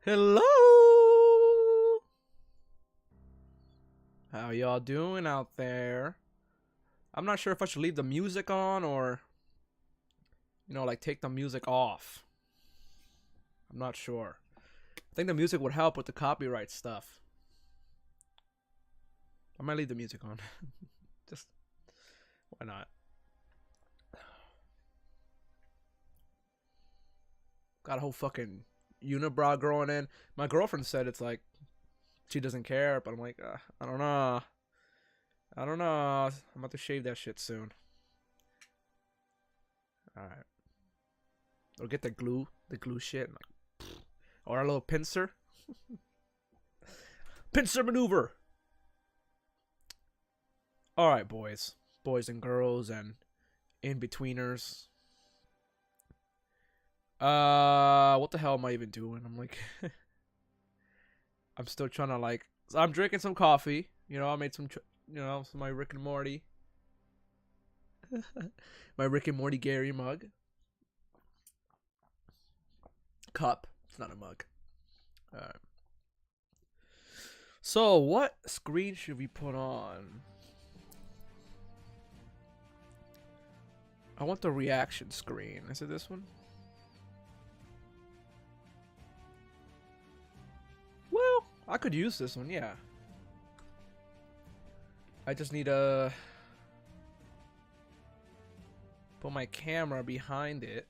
Hello! How y'all doing out there? I'm not sure if I should leave the music on or, like take the music off. I'm not sure. I think the music would help with the copyright stuff. I might leave the music on. Just, why not? Got a whole fucking unibrow growing in. My girlfriend said it's like, she doesn't care, but I'm like, I don't know. I don't know. I'm about to shave that shit soon. Alright. Or get the glue shit. Or a little pincer. Pincer maneuver. Alright, boys. Boys and girls and in-betweeners. What the hell am I even doing? I'm like... I'm still trying to like... So I'm drinking some coffee. I made some... some my Rick and Morty. My Rick and Morty Gary mug. Cup. It's not a mug. Alright. So, what screen should we put on? I want the reaction screen. Is it this one? Well, I could use this one, yeah. I just need to put my camera behind it.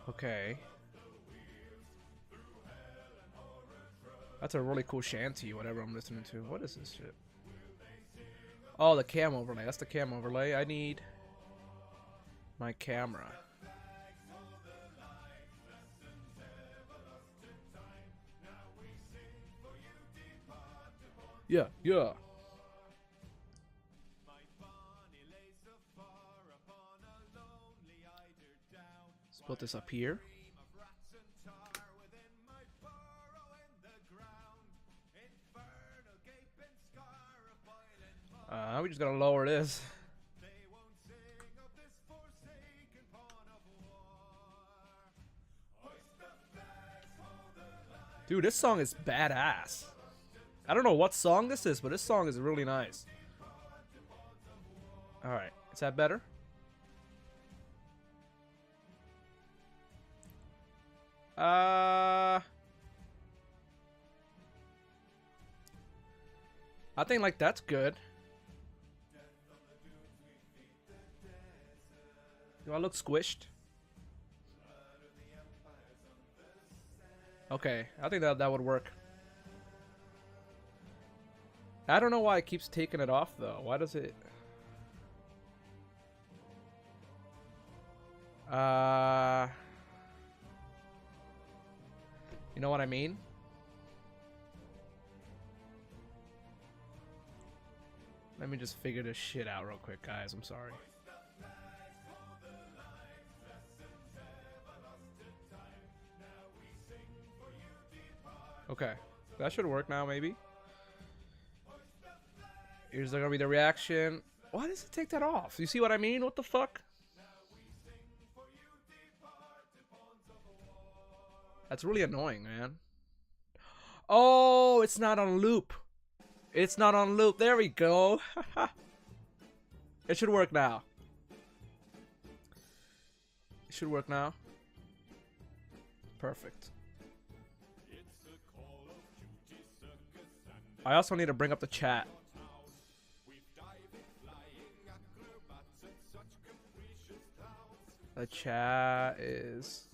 Okay. That's a really cool shanty, whatever I'm listening to. What is this shit? Oh, the cam overlay. That's the cam overlay. I need my camera. Yeah, yeah. Let's put this up here. We just gotta lower this. Dude, this song is badass. I don't know what song this is, but this song is really nice. Alright, is that better? I think like that's good. Do I look squished? Okay, I think that would work. I don't know why it keeps taking it off though. Why does it? You know what I mean? Let me just figure this shit out real quick, guys. I'm sorry. Okay, that should work now, maybe. Here's gonna be the reaction. Why does it take that off? You see what I mean? What the fuck? That's really annoying, man. Oh, it's not on loop. It's not on loop. There we go. It should work now. It should work now. Perfect. I also need to bring up the chat. The chat is...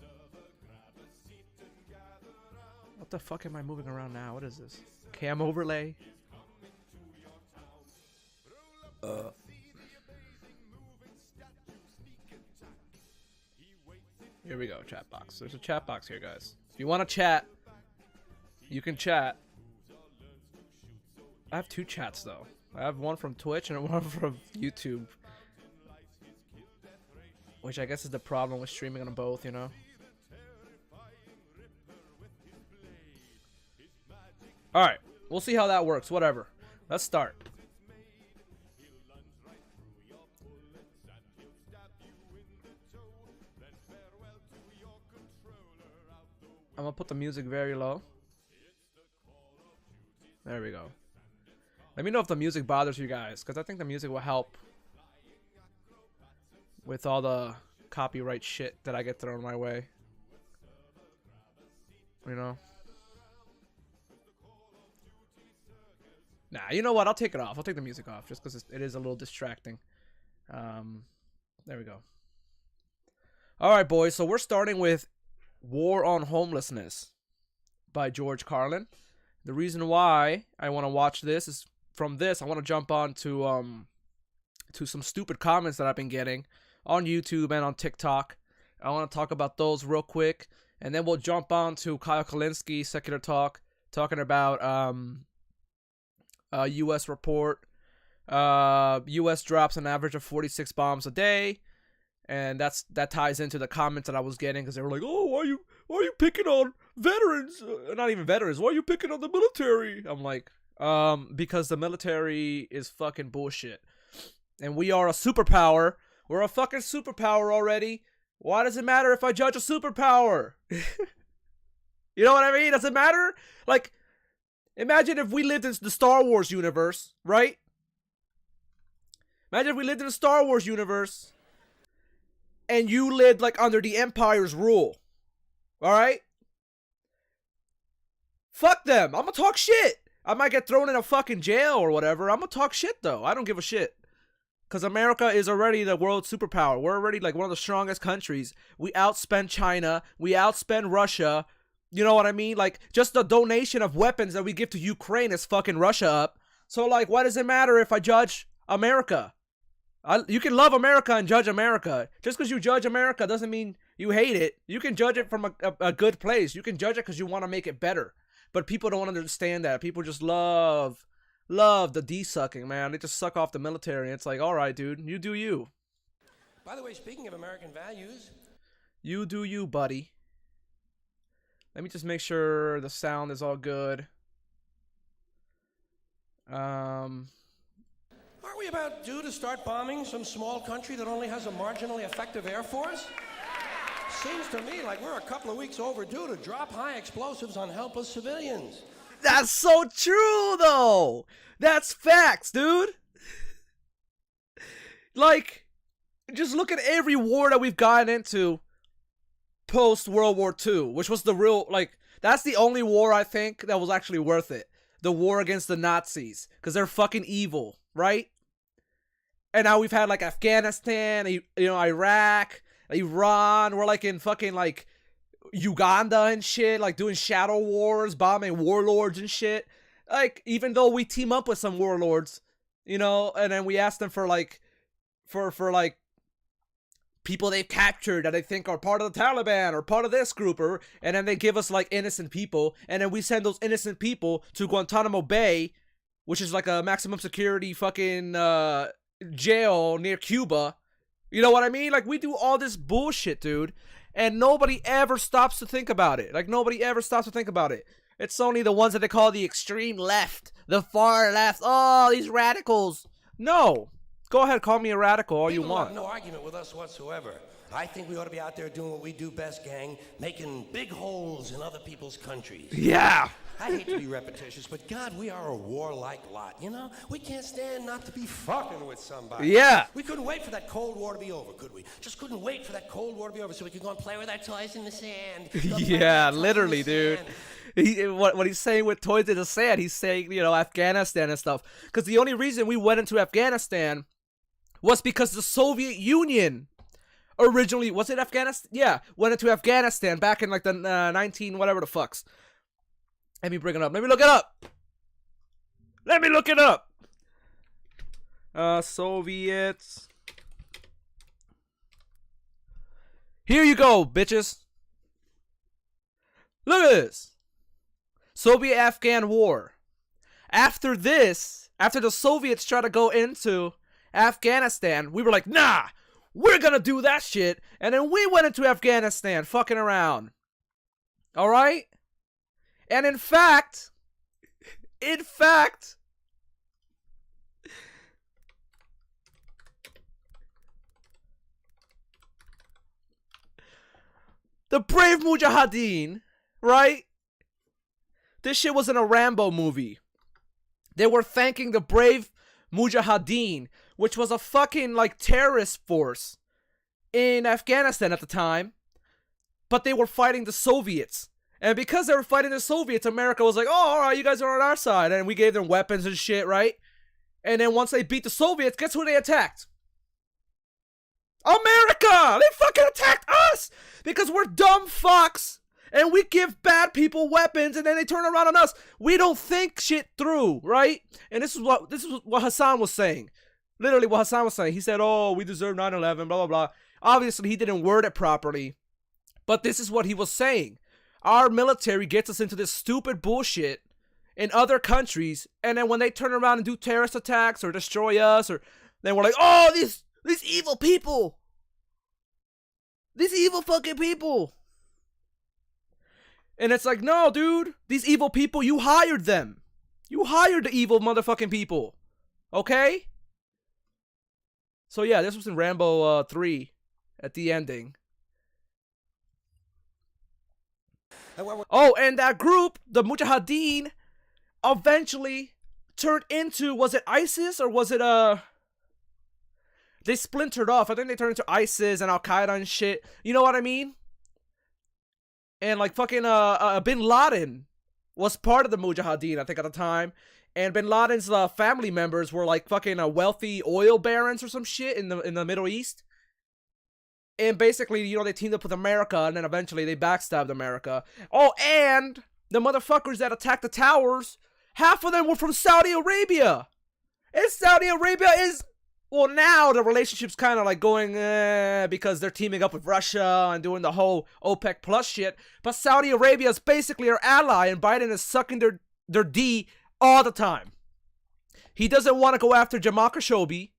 What the fuck am I moving around now? What is this? Cam overlay? Here we go, chat box. There's a chat box here, guys. If you want to chat, you can chat. I have two chats, though. I have one from Twitch and one from YouTube. Which I guess is the problem with streaming on both, you know? Alright, we'll see how that works. Whatever. Let's start. I'm gonna put the music very low. There we go. Let me know if the music bothers you guys, because I think the music will help with all the copyright shit that I get thrown my way. You know? Nah, you know what? I'll take it off. I'll take the music off just because it is a little distracting. There we go. Alright, boys. So we're starting with War on Homelessness by George Carlin. The reason why I want to watch this is from this. I want to jump on to some stupid comments that I've been getting on YouTube and on TikTok. I want to talk about those real quick. And then we'll jump on to Kyle Kalinske, Secular Talk, talking about U.S. report. U.S. drops an average of 46 bombs a day. And that ties into the comments that I was getting because they were like, "Oh, why are you picking on veterans? Not even veterans. Why are you picking on the military?" I'm like, because the military is fucking bullshit, and we are a superpower. We're a fucking superpower already. Why does it matter if I judge a superpower? You know what I mean? Does it matter? Like, imagine if we lived in the Star Wars universe, right? Imagine if we lived in the Star Wars universe. And you lived like under the Empire's rule. Alright? Fuck them. I'm gonna talk shit. I might get thrown in a fucking jail or whatever. I'm gonna talk shit though. I don't give a shit. Because America is already the world superpower. We're already like one of the strongest countries. We outspend China. We outspend Russia. You know what I mean? Like, just the donation of weapons that we give to Ukraine is fucking Russia up. So like, why does it matter if I judge America? You can love America and judge America. Just because you judge America doesn't mean you hate it. You can judge it from a good place. You can judge it because you want to make it better. But people don't understand that. People just love love the D-sucking, man. They just suck off the military. It's like, all right, dude, you do you. By the way, speaking of American values, you do you, buddy. Let me just make sure the sound is all good. aren't we about due to start bombing some small country that only has a marginally effective air force? Seems to me like we're a couple of weeks overdue to drop high explosives on helpless civilians. That's so true, though. That's facts, dude. Like, just look at every war that we've gotten into post World War II, which was the real, like, that's the only war I think that was actually worth it. The war against the Nazis, because they're fucking evil, right? And now we've had like Afghanistan, you know, Iraq, Iran. We're like in fucking like Uganda and shit, like doing shadow wars, bombing warlords and shit. Like, even though we team up with some warlords, you know, and then we ask them for like, for like people they've captured that they think are part of the Taliban or part of this group, or, and then they give us like innocent people, and then we send those innocent people to Guantanamo Bay, which is like a maximum security fucking jail near Cuba. You know what I mean? Like, we do all this bullshit, dude, and nobody ever stops to think about it. Like, nobody ever stops to think about it. It's only the ones that they call the extreme left, the far left. Oh, these radicals. No. Go ahead, call me a radical all you want. People have no argument with us whatsoever. I think we ought to be out there doing what we do best, gang, making big holes in other people's countries. Yeah. I hate to be repetitious, but God, we are a warlike lot, you know? We can't stand not to be fucking with somebody. Yeah. We couldn't wait for that Cold War to be over, could we? Just couldn't wait for that Cold War to be over so we could go and play with our toys in the sand. Yeah, literally, dude. What he's saying with toys in the sand, he's saying, you know, Afghanistan and stuff. Because the only reason we went into Afghanistan was because the Soviet Union originally, was it Afghanistan? Yeah, went into Afghanistan back in like the 19 whatever the fucks. Let me bring it up. Let me look it up. Let me look it up. Soviets. Here you go, bitches. Look at this. Soviet-Afghan War. After this, after the Soviets tried to go into Afghanistan, we were like, nah, we're gonna do that shit. And then we went into Afghanistan fucking around. Alright? And in fact, the brave Mujahideen, right? This shit was in a Rambo movie. They were thanking the brave Mujahideen, which was a fucking like terrorist force in Afghanistan at the time, but they were fighting the Soviets. And because they were fighting the Soviets, America was like, oh, all right, you guys are on our side. And we gave them weapons and shit, right? And then once they beat the Soviets, guess who they attacked? America! They fucking attacked us! Because we're dumb fucks. And we give bad people weapons, and then they turn around on us. We don't think shit through, right? And this is what Hassan was saying. Literally what Hassan was saying. He said, oh, we deserve 9/11, blah, blah, blah. Obviously, he didn't word it properly. But this is what he was saying. Our military gets us into this stupid bullshit in other countries, and then when they turn around and do terrorist attacks or destroy us, or then we're like, oh, these evil people. These evil fucking people. And it's like, no, dude. These evil people, you hired them. You hired the evil motherfucking people. Okay? So yeah, this was in Rambo 3 at the ending. Oh, and that group, the Mujahideen, eventually turned into, was it ISIS or was it they splintered off. I think they turned into ISIS and Al-Qaeda and shit. You know what I mean? And like fucking Bin Laden was part of the Mujahideen, I think, at the time. And Bin Laden's family members were like fucking wealthy oil barons or some shit in the Middle East. And basically, you know, they teamed up with America, and then eventually they backstabbed America. Oh, and the motherfuckers that attacked the towers, half of them were from Saudi Arabia. And Saudi Arabia is, well, now the relationship's kind of like going, because they're teaming up with Russia and doing the whole OPEC plus shit. But Saudi Arabia is basically our ally, and Biden is sucking their D all the time. He doesn't want to go after Jamal Khashoggi.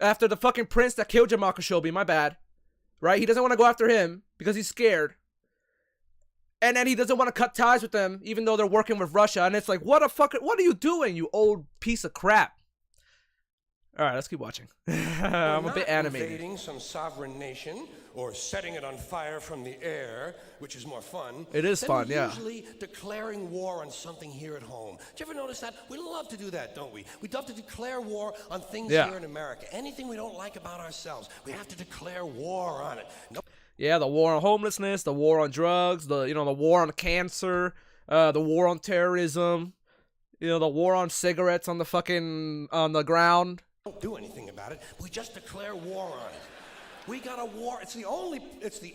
After the fucking prince that killed Jamal Khashoggi, my bad. Right? He doesn't want to go after him because he's scared. And then he doesn't want to cut ties with them, even though they're working with Russia. And it's like, what are you doing, you old piece of crap? All right, let's keep watching. I'm a bit animated. Invading some sovereign nation or setting it on fire from the air, which is more fun. It is fun, yeah. Usually declaring war on something here at home. Do you ever notice that? We love to do that, don't we? We love to declare war on things here in America. Anything we don't like about ourselves, we have to declare war on it. Nope. Yeah, the war on homelessness, the war on drugs, the war on cancer, the war on terrorism, the war on cigarettes on the ground. Don't do anything about it. We just declare war on it. We got a war. It's the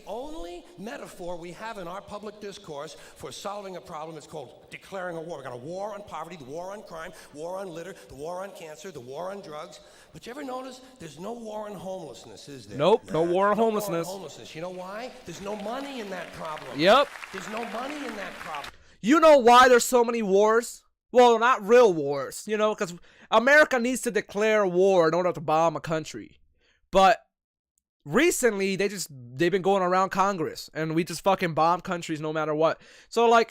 only metaphor we have in our public discourse for solving a problem. It's called declaring a war. We got a war on poverty, the war on crime, war on litter, the war on cancer, the war on drugs. But you ever notice there's no war on homelessness, is there? Nope, no war on homelessness. War on homelessness. You know why? There's no money in that problem. Yep. There's no money in that problem. You know why there's so many wars? Well, not real wars, because America needs to declare war in order to bomb a country. But recently, they've been going around Congress, and we just fucking bomb countries no matter what. So,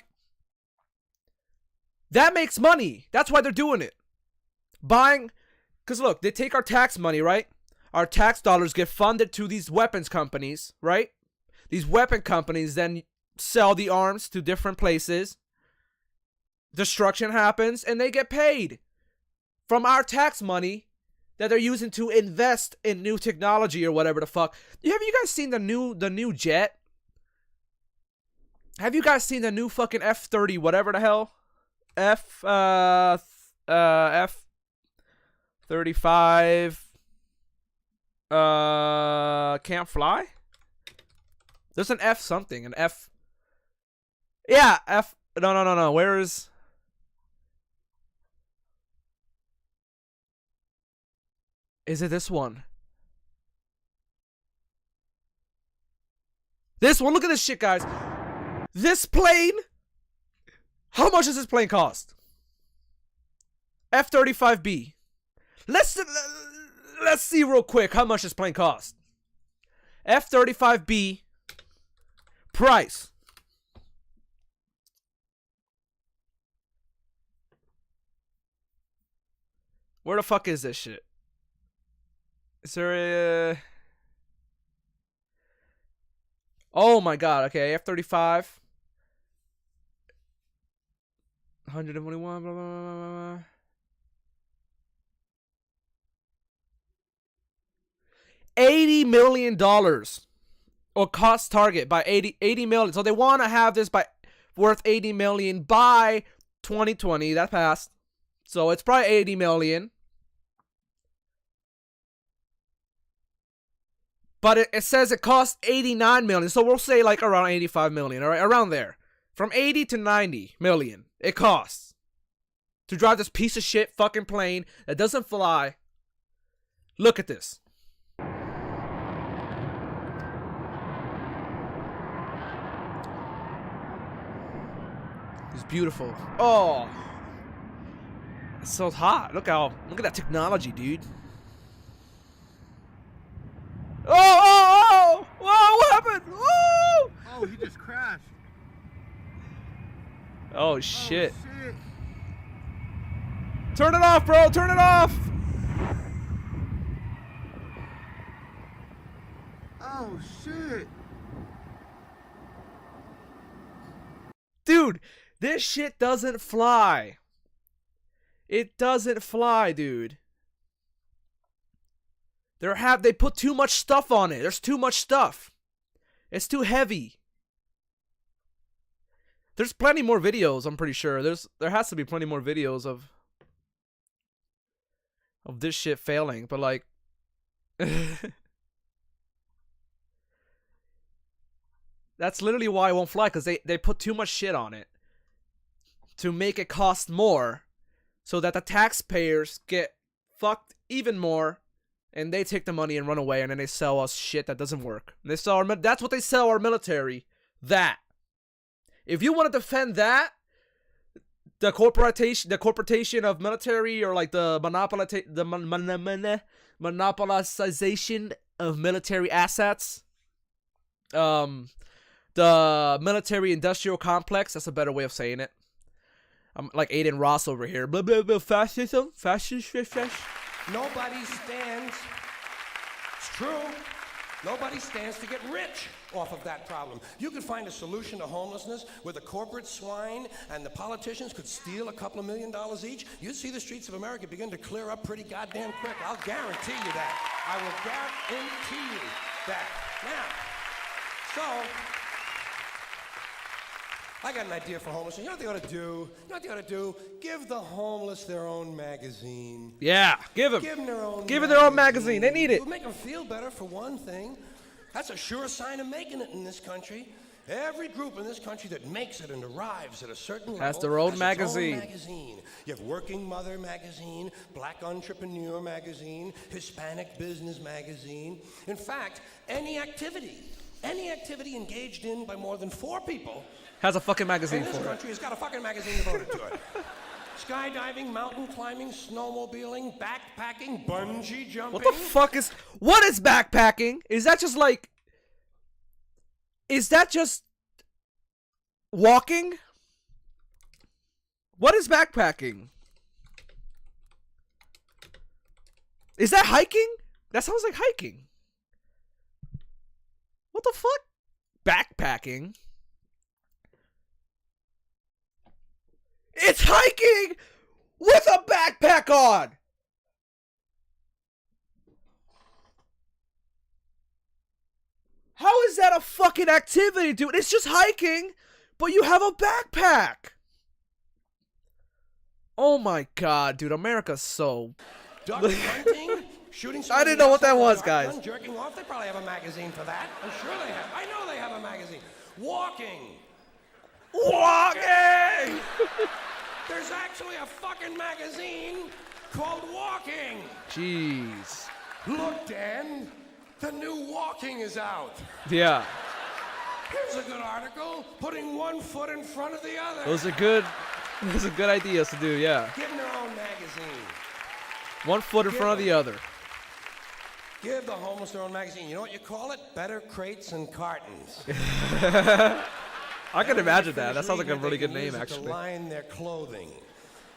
that makes money. That's why they're doing it. Because look, they take our tax money, right? Our tax dollars get funded to these weapons companies, right? These weapon companies then sell the arms to different places. Destruction happens, and they get paid from our tax money that they're using to invest in new technology or whatever the fuck. Have you guys seen the new jet? Have you guys seen the new fucking F-30 whatever the hell? F-35 can't fly? There's an F something, an F. Yeah, F. No. Where is? Is it this one? This one. Look at this shit, guys. This plane. How much does this plane cost? F-35B. Let's see real quick how much this plane costs. F-35B. Price. Where the fuck is this shit? Is there a... Oh my god, okay, F-35. 121, blah, blah, blah, blah. $80 million. Or cost target by 80 million. So they want to have this worth 80 million by 2020. That passed. So it's probably 80 million. But it says it costs 89 million. So we'll say around 85 million. All right, around there. From 80 to 90 million it costs to drive this piece of shit fucking plane that doesn't fly. Look at this. It's beautiful. Oh, it's so hot. Look at that technology, dude. Oh! Whoa, what happened? Oh! Oh, he just crashed. Oh, shit. Oh, shit. Turn it off, bro. Turn it off. Oh, shit. Dude, this shit doesn't fly. It doesn't fly, dude. They put too much stuff on it. There's too much stuff. It's too heavy. There's plenty more videos, I'm pretty sure. There has to be plenty more videos of this shit failing, but that's literally why it won't fly, because they put too much shit on it to make it cost more so that the taxpayers get fucked even more. And they take the money and run away, and then they sell us shit that doesn't work. And that's what they sell our military. That. If you want to defend that, the corporatization of military, or like the monopolization of military assets. The military industrial complex. That's a better way of saying it. I'm like Aiden Ross over here. Blah, blah, blah, fascism. Nobody stands. It's true. Nobody stands to get rich off of that problem. You could find a solution to homelessness where the corporate swine and the politicians could steal a couple of $1 million each. You'd see the streets of America begin to clear up pretty goddamn quick. I'll guarantee you that. I will guarantee you that. Now, so I got an idea for homeless. You know what they ought to do? You know what they ought to do? Give the homeless their own magazine. Yeah, give them. Give them their own Give them their own magazine. They need it. It would make them feel better, for one thing. That's a sure sign of making it in this country. Every group in this country that makes it and arrives at a certain level has their own has magazine. Its own magazine. You have Working Mother magazine, Black Entrepreneur magazine, Hispanic Business magazine. In fact, any activity engaged in by more than 4 people has a fucking magazine in this for it. country has got a fucking magazine devoted to it. Skydiving, mountain climbing, snowmobiling, backpacking, bungee jumping. What the fuck is... What is backpacking? Is that just like... Is that just... walking? What is backpacking? Is that hiking? That sounds like hiking. What the fuck? Backpacking? It's hiking with a backpack on. How is that a fucking activity, dude? It's just hiking, but you have a backpack. Oh my god, dude. America's so... Duck hunting, shooting... I didn't know what that was, guys. Gun, jerking off, they probably have a magazine for that. I'm sure they have. I know they have a magazine. Walking. Walking! There's actually a fucking magazine called Walking. Jeez. Look, Dan, the new Walking is out. Yeah. Here's a good article, putting one foot in front of the other. Those are good ideas to do, yeah. Give them their own magazine. One foot in front of the other. Give the homeless their own magazine. You know what you call it? Better Crates and Cartons. I can imagine that. That sounds like a really good name, actually. To line their clothing.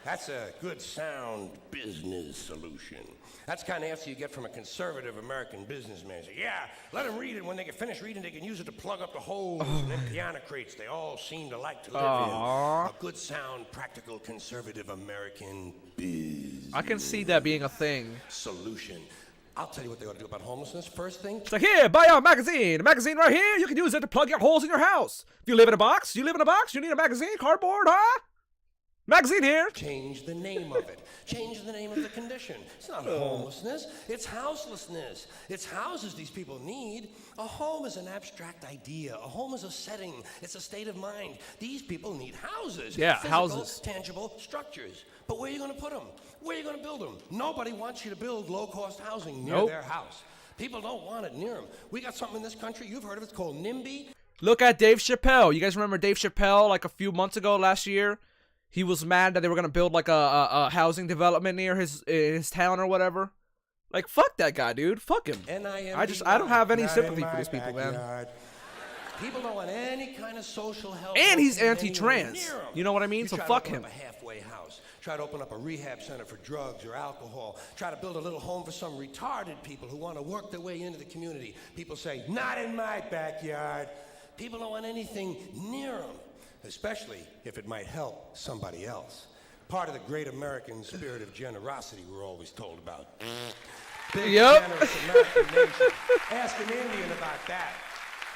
That's a good, sound business solution. That's the kind of answer you get from a conservative American businessman. Say, yeah, let them read it. When they get finished reading, they can use it to plug up the holes in the piano crates they all seem to like to live in. A good, sound, practical, conservative American business I can see that being a thing. solution. I'll tell you what they ought to do about homelessness. First thing, It's like, here, buy our magazine. A magazine right here. You can use it to plug your holes in your house. If you live in a box, you need a magazine, cardboard, huh? Magazine here. change the name of it. Change the name of the condition. It's not homelessness. It's houselessness. It's houses these people need. A home is an abstract idea. A home is a setting. It's a state of mind. These people need houses. Yeah, Physical, houses. tangible structures. But where are you going to put them? Where are you going to build them? Nobody wants you to build low-cost housing near their house. People don't want it near them. We got something in this country, you've heard of it, it's called NIMBY. Look at Dave Chappelle. You guys remember Dave Chappelle like a few months ago last year? He was mad that they were going to build like a housing development near his town or whatever. Like, fuck that guy, dude. Fuck him. I don't have any sympathy for these people, man. People don't want any kind of social help. And he's anywhere anti-trans. near 'em. You know what I mean? You So try to fuck open him. up a halfway house. Try to open up a rehab center for drugs or alcohol. Try to build a little home for some retarded people who want to work their way into the community. People say, not in my backyard. People don't want anything near them, especially if it might help somebody else. Part of the great American spirit of generosity we're always told about. Big, generous American nation. Ask an Indian about that.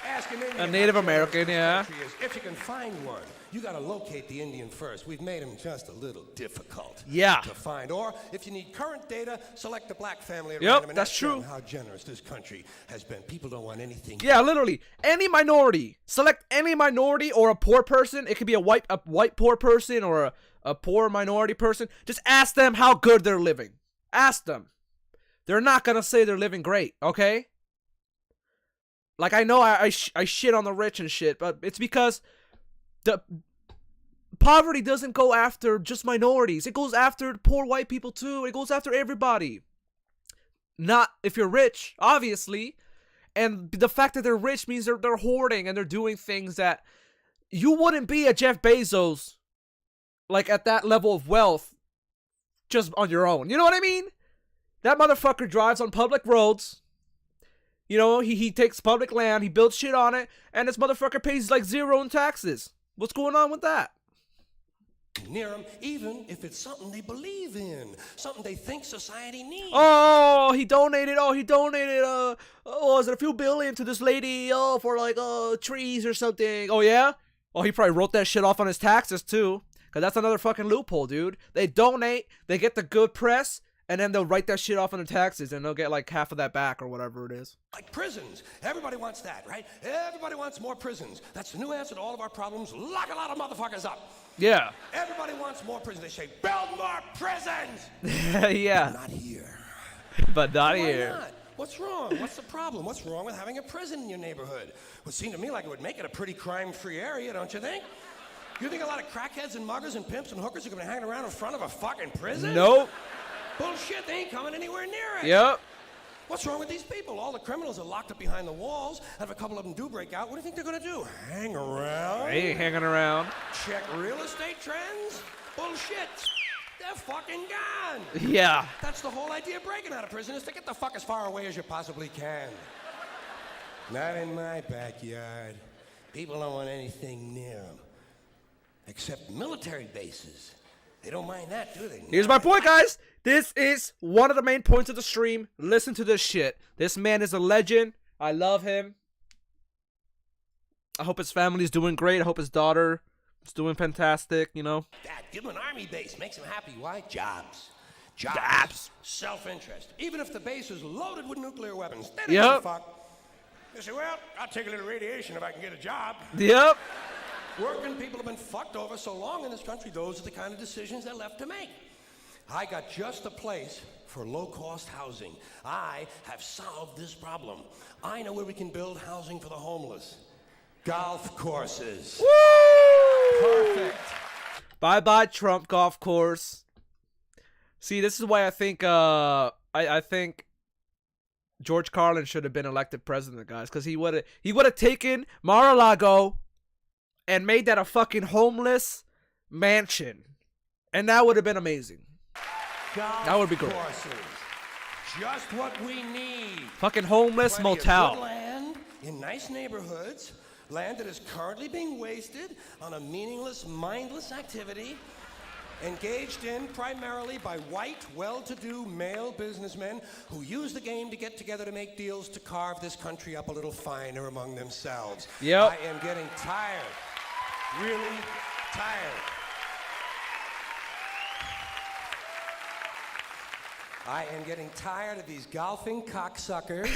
Ask an Indian. A Native how generous American, this yeah. country is. If you can find one, you got to locate the Indian first. We've made him just a little difficult Yeah. to find. Or if you need current data, select the black family at Yep, random and that's ask them true. how generous this country has been. People don't want anything. Yeah, literally. Any minority. Select any minority or a poor person. It could be a white poor person or a poor minority person. Just ask them how good they're living. Ask them. They're not going to say they're living great, okay? Like, I know I shit on the rich and shit, but it's because the poverty doesn't go after just minorities. It goes after poor white people too. It goes after everybody. Not if you're rich, obviously. And the fact that they're rich means they're hoarding and they're doing things that you wouldn't be a Jeff Bezos, like at that level of wealth, just on your own. You know what I mean? That motherfucker drives on public roads. You know, he takes public land, he builds shit on it, and this motherfucker pays like 0 in taxes. What's going on with that? Near them, even if it's something they believe in, something they think society needs. Oh, he donated, was it a few billion to this lady, for like, trees or something. Oh, yeah? Oh, he probably wrote that shit off on his taxes, too. Because that's another fucking loophole, dude. They donate, they get the good press, and then they'll write that shit off on their taxes, and they'll get like half of that back or whatever it is. Like prisons. Everybody wants that, right? Everybody wants more prisons. That's the new answer to all of our problems. Lock a lot of motherfuckers up. Yeah. Everybody wants more prisons. They say, build more prisons. Yeah. Not here. But not Why here. not? What's wrong? What's the problem? What's wrong with having a prison in your neighborhood? Would seem to me like it would make it a pretty crime-free area, don't you think? You think a lot of crackheads and muggers and pimps and hookers are going to hang around in front of a fucking prison? Nope. Bullshit, they ain't coming anywhere near it. Yep. What's wrong with these people? All the criminals are locked up behind the walls, and if a couple of them do break out, what do you think they're going to do? Hang around? They ain't hanging around. Check real estate trends? Bullshit. They're fucking gone. Yeah. That's the whole idea of breaking out of prison, is to get the fuck as far away as you possibly can. Not in my backyard. People don't want anything near them. Except military bases. They don't mind that, do they? Here's my point, guys. This is one of the main points of the stream. Listen to this shit. This man is a legend. I love him. I hope his family's doing great. I hope his daughter is doing fantastic, you know. Dad, give him an army base. Makes him happy. Why? Jobs. Jobs. Self-interest. Even if the base is loaded with nuclear weapons. They don't give a fuck. They say, well, I'll take a little radiation if I can get a job. Yep. Working people have been fucked over so long in this country, those are the kind of decisions they're left to make. I got just a place for low-cost housing. I have solved this problem. I know where we can build housing for the homeless. Golf courses. Woo! Perfect. Bye-bye, Trump golf course. See, this is why I think, I think George Carlin should have been elected president, guys, because he would have taken Mar-a-Lago and made that a fucking homeless mansion. And that would have been amazing. Golf That would be great. Courses. Just what we need. Fucking homeless Plenty of motel. good land in nice neighborhoods. Land that is currently being wasted on a meaningless, mindless activity engaged in primarily by white, well-to-do male businessmen who use the game to get together to make deals to carve this country up a little finer among themselves. Yep. I am getting tired. Really tired. I am getting tired of these golfing cocksuckers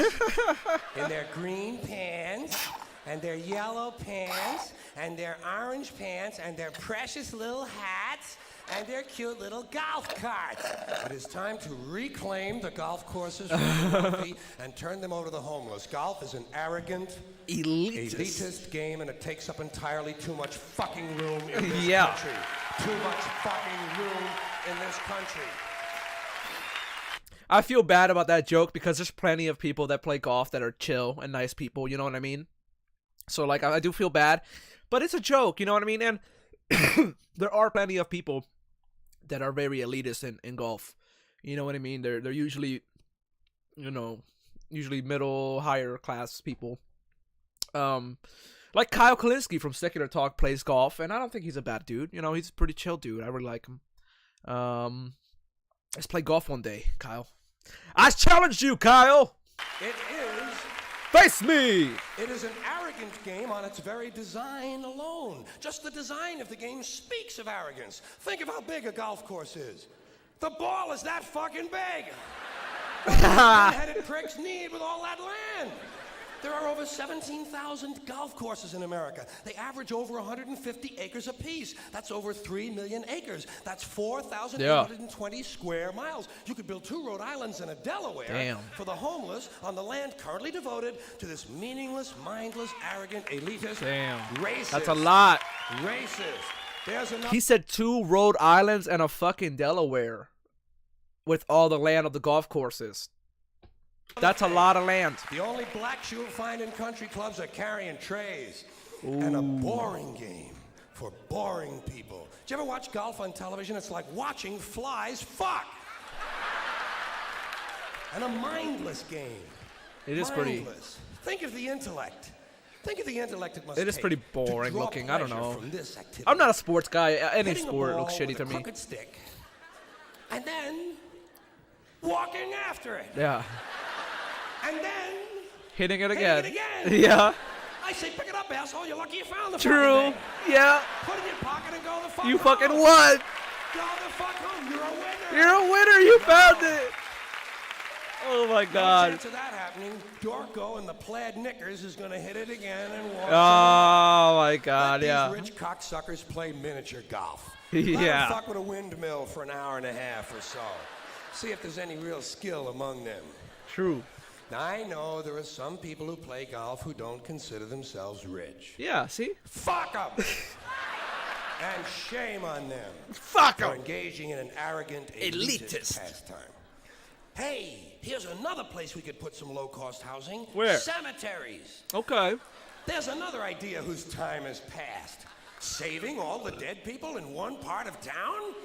in their green pants and their yellow pants and their orange pants and their precious little hats and their cute little golf carts. It is time to reclaim the golf courses from the wealthy and turn them over to the homeless. Golf is an arrogant, elitist game, and it takes up entirely too much fucking room in this country. Too much fucking room in this country. I feel bad about that joke because there's plenty of people that play golf that are chill and nice people, you know what I mean? So, like, I do feel bad, but it's a joke, you know what I mean? And there are plenty of people that are very elitist in golf, you know what I mean? They're usually, you know, middle, higher class people. Like Kyle Kalinske from Secular Talk plays golf, and I don't think he's a bad dude, you know, he's a pretty chill dude. I really like him. Let's play golf one day, Kyle. I challenge you, Kyle! It is... Face me! It is an arrogant game on its very design alone. Just the design of the game speaks of arrogance. Think of how big a golf course is. The ball is that fucking big. What do red-headed pricks need with all that land? There are over 17,000 golf courses in America. They average over 150 acres apiece. That's over 3 million acres. That's 4,820 square miles. You could build 2 Rhode Islands and a Delaware for the homeless on the land currently devoted to this meaningless, mindless, arrogant, elitist, racist. That's a lot. Racist, There's enough. He said 2 Rhode Islands and a fucking Delaware with all the land of the golf courses. That's a lot of land. The only blacks you'll find in country clubs are carrying trays. And a boring game for boring people. Did you ever watch golf on television? It's like watching flies fuck. And a mindless game. It is pretty. Think of the intellect. Think of the intellect it must It is take pretty to boring draw looking. I don't pleasure know. from this activity. I'm not a sports guy. Any Hitting a sport ball looks shitty with to a me. crooked stick, and then walking after it. Yeah. And then Hitting it hitting again. it again. Yeah. I say, pick it up, asshole. You're lucky you found the True. fucking thing. Yeah. Put it in your pocket and go the fuck You home. fucking won. Go the fuck home. You're a winner. You're a winner. You found it. Oh my No God. chance of that happening. Dorco in the plaid knickers is going to hit it again and walk. Oh my Let God. these Yeah. rich cocksuckers play miniature golf. Yeah. Let them fuck with a windmill for an hour and a half or so. See if there's any real skill among them. True. Now, I know there are some people who play golf who don't consider themselves rich. Yeah. See. Fuck them! And shame on them Fuck for 'em. engaging in an arrogant, elitist pastime. Hey, here's another place we could put some low-cost housing. Where? Cemeteries. Okay. There's another idea whose time has passed. Saving all the dead people in one part of town?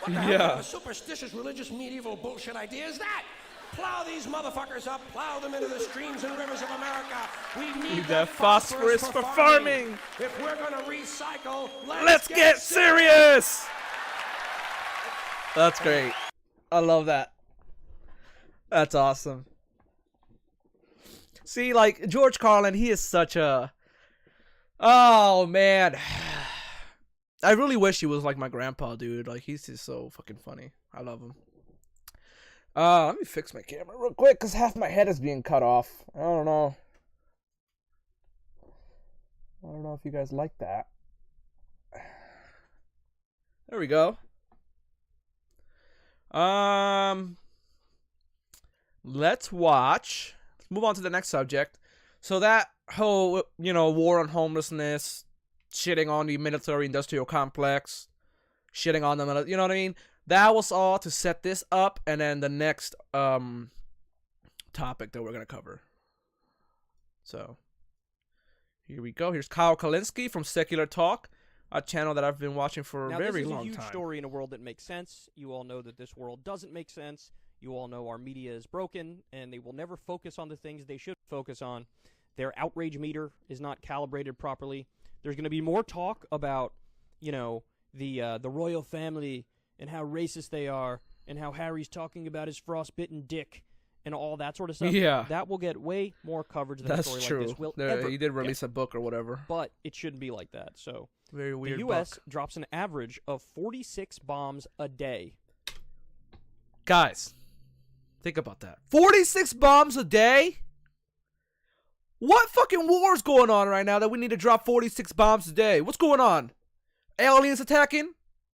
What the hell kind of superstitious, religious, medieval bullshit idea is that? Plow these motherfuckers up, plow them into the streams and rivers of America. We need that phosphorus for farming. If we're gonna recycle, Let's get serious. That's great. I love that. That's awesome. See, like, George Carlin, he is such a... Oh, man. I really wish he was like my grandpa, dude. Like, he's just so fucking funny. I love him. Let me fix my camera real quick, because half my head is being cut off. I don't know. I don't know if you guys like that. There we go. Let's watch. Let's move on to the next subject. So that whole, war on homelessness, shitting on the military-industrial complex, shitting on them, you know what I mean? That was all to set this up, and then the next topic that we're gonna cover. So here we go. Here's Kyle Kalinske from Secular Talk, a channel that I've been watching for a very long time. This is a huge story in a world that makes sense. You all know that this world doesn't make sense. You all know our media is broken, and they will never focus on the things they should focus on. Their outrage meter is not calibrated properly. There's going to be more talk about, the royal family and how racist they are, and how Harry's talking about his frostbitten dick, and all that sort of stuff. Yeah. That will get way more coverage than That's a story true. like this will ever He did release get. a book or whatever. But it shouldn't be like that. So Very weird the U.S. book. drops an average of 46 bombs a day. Guys, think about that. 46 bombs a day? What fucking war is going on right now that we need to drop 46 bombs a day? What's going on? Aliens attacking?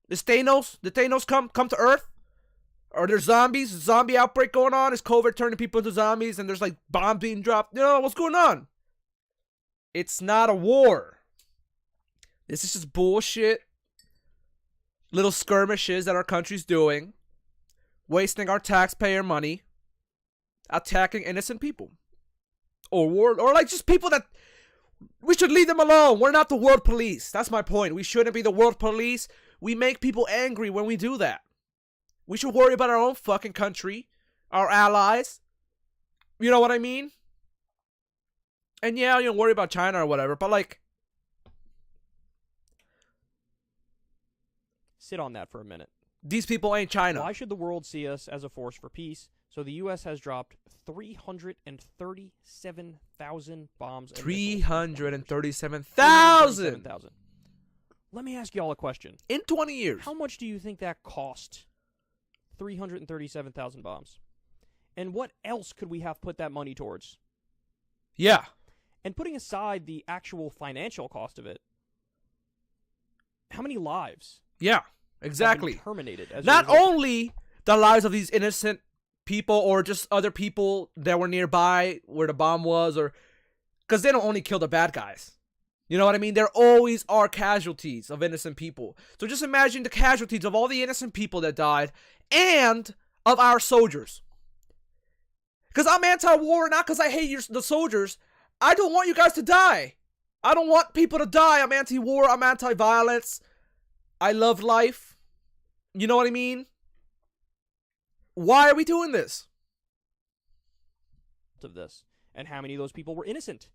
The Thanos come to Earth? Are there zombies? Zombie outbreak going on? Is COVID turning people into zombies and there's like bombs being dropped? What's going on? It's not a war. This is just bullshit. Little skirmishes that our country's doing. Wasting our taxpayer money. Attacking innocent people. Or like just people that we should leave them alone. We're not the world police. That's my point. We shouldn't be the world police. We make people angry when we do that. We should worry about our own fucking country, our allies. You know what I mean? And yeah, you don't worry about China or whatever, but like, Sit on that for a minute. these people ain't China. Why should the world see us as a force for peace? So the U.S. has dropped 337,000 bombs. and missiles. 337,000 Let me ask y'all a question. in 20 years. How much do you think that cost? 337,000 bombs. And what else could we have put that money towards? Yeah. And putting aside the actual financial cost of it, how many lives Yeah. have Exactly. been terminated? As a Not result? only the lives of these innocent people or just other people that were nearby where the bomb was, or because they don't only kill the bad guys. You know what I mean? There always are casualties of innocent people. So just imagine the casualties of all the innocent people that died and of our soldiers. Because I'm anti-war, not because I hate the soldiers. I don't want you guys to die. I don't want people to die. I'm anti-war. I'm anti-violence. I love life. You know what I mean? Why are we doing this? Of this, and how many of those people were innocent?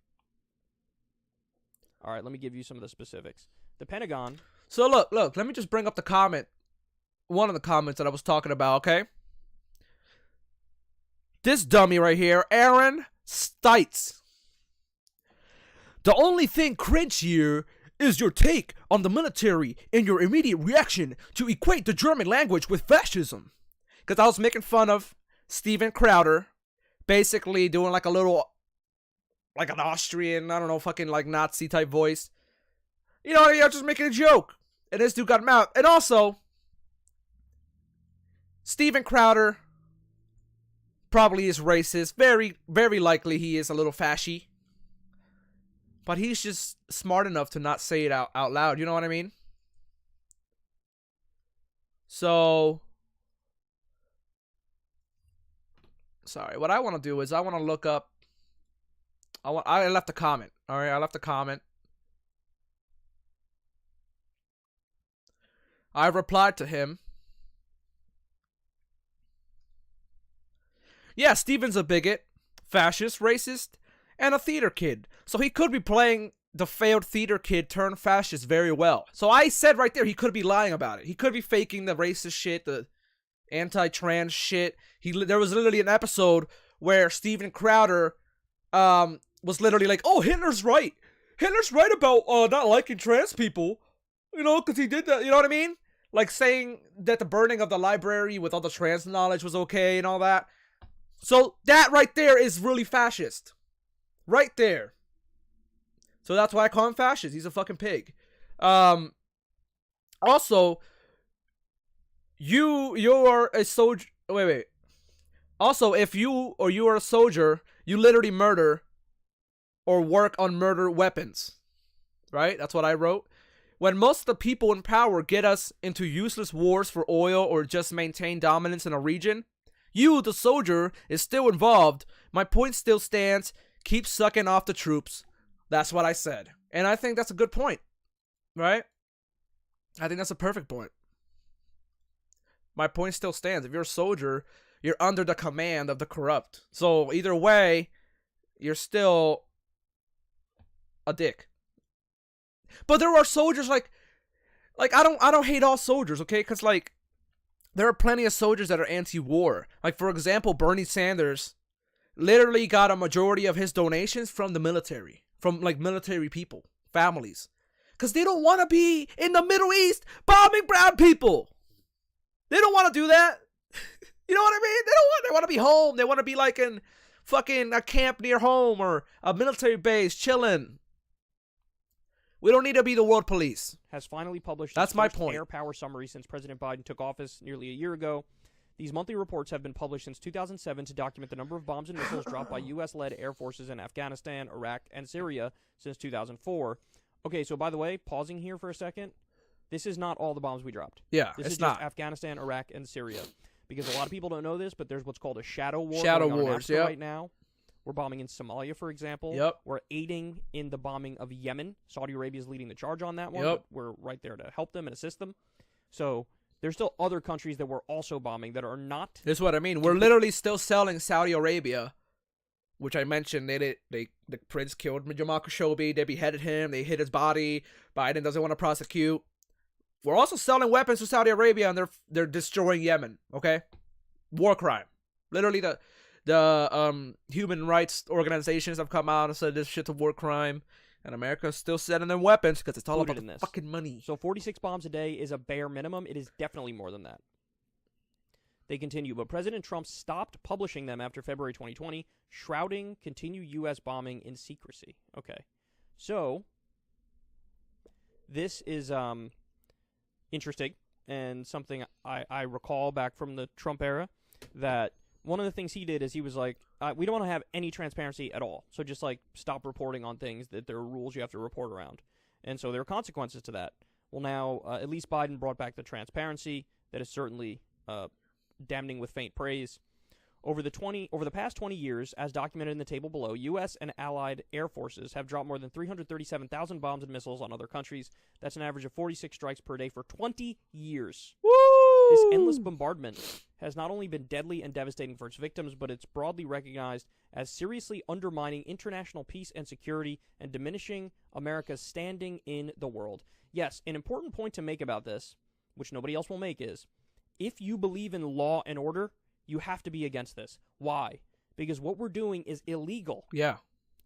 All right, let me give you some of the specifics. The Pentagon. So look, let me just bring up the comment. One of the comments that I was talking about, okay? This dummy right here, Aaron Stites. The only thing cringe here is your take on the military and your immediate reaction to equate the German language with fascism. Because I was making fun of Steven Crowder, basically doing like a little, like an Austrian, I don't know, fucking like Nazi type voice. You know, you're just making a joke. And this dude got mad. And also, Steven Crowder probably is racist. Very, very likely he is a little fashy. But he's just smart enough to not say it out loud. You know what I mean? So, sorry. What I want to do is I want to look up. I left a comment. All right, I left a comment. I replied to him. Yeah, Steven's a bigot, fascist, racist, and a theater kid. So he could be playing the failed theater kid turned fascist very well. So I said right there he could be lying about it. He could be faking the racist shit, the anti-trans shit. There was literally an episode where Steven Crowder was literally like, "Oh, Hitler's right. Hitler's right about not liking trans people. You know, because he did that." You know what I mean? Like saying that the burning of the library with all the trans knowledge was okay and all that. So that right there is really fascist. Right there. So that's why I call him fascist. He's a fucking pig. Also, you're a soldier. Wait. Also, if you are a soldier, you literally murder or work on murder weapons. Right? That's what I wrote. When most of the people in power get us into useless wars for oil or just maintain dominance in a region, you, the soldier, is still involved. My point still stands. Keep sucking off the troops. That's what I said. And I think that's a good point. Right? I think that's a perfect point. My point still stands. If you're a soldier, you're under the command of the corrupt. So either way, you're still a dick. But there are soldiers like I don't hate all soldiers, okay? Because like there are plenty of soldiers that are anti-war. Like for example, Bernie Sanders literally got a majority of his donations from the military, from like military people, families, because they don't want to be in the Middle East bombing brown people. They don't want to do that. You know what I mean? They want to be home. They want to be like in fucking a camp near home or a military base chilling. We don't need to be the world police. Has finally published That's its my first point. air power summary since President Biden took office nearly a year ago. These monthly reports have been published since 2007 to document the number of bombs and missiles dropped by U.S.-led air forces in Afghanistan, Iraq, and Syria since 2004. Okay, so by the way, pausing here for a second, this is not all the bombs we dropped. Yeah, this it's is not. just Afghanistan, Iraq, and Syria. Because a lot of people don't know this, but there's what's called a shadow war Shadow going on in wars, Africa yep. right now. We're bombing in Somalia, for example. Yep. We're aiding in the bombing of Yemen. Saudi Arabia is leading the charge on that one. Yep. But we're right there to help them and assist them. So there's still other countries that we're also bombing that are not. This is what I mean. We're literally still selling Saudi Arabia, which I mentioned. The prince killed Jamal Khashoggi. They beheaded him. They hid his body. Biden doesn't want to prosecute. We're also selling weapons to Saudi Arabia, and they're destroying Yemen. Okay, war crime. Literally, the human rights organizations have come out and said this shit's a war crime, and America's still sending them weapons because it's all Included about in this. fucking money. So 46 bombs a day is a bare minimum. It is definitely more than that. They continue, but President Trump stopped publishing them after February 2020, shrouding continued U.S. bombing in secrecy. Okay, so this is interesting and something I recall back from the Trump era, that One of the things he did is he was like, we don't want to have any transparency at all. So just like stop reporting on things that there are rules you have to report around. And so there are consequences to that. Well, now at least Biden brought back the transparency. That is certainly damning with faint praise. Over the past 20 years, as documented in the table below, U.S. and allied air forces have dropped more than 337,000 bombs and missiles on other countries. That's an average of 46 strikes per day for 20 years. Woo! This endless bombardment has not only been deadly and devastating for its victims, but it's broadly recognized as seriously undermining international peace and security and diminishing America's standing in the world. Yes, an important point to make about this, which nobody else will make, is if you believe in law and order, you have to be against this. Why? Because what we're doing is illegal. Yeah.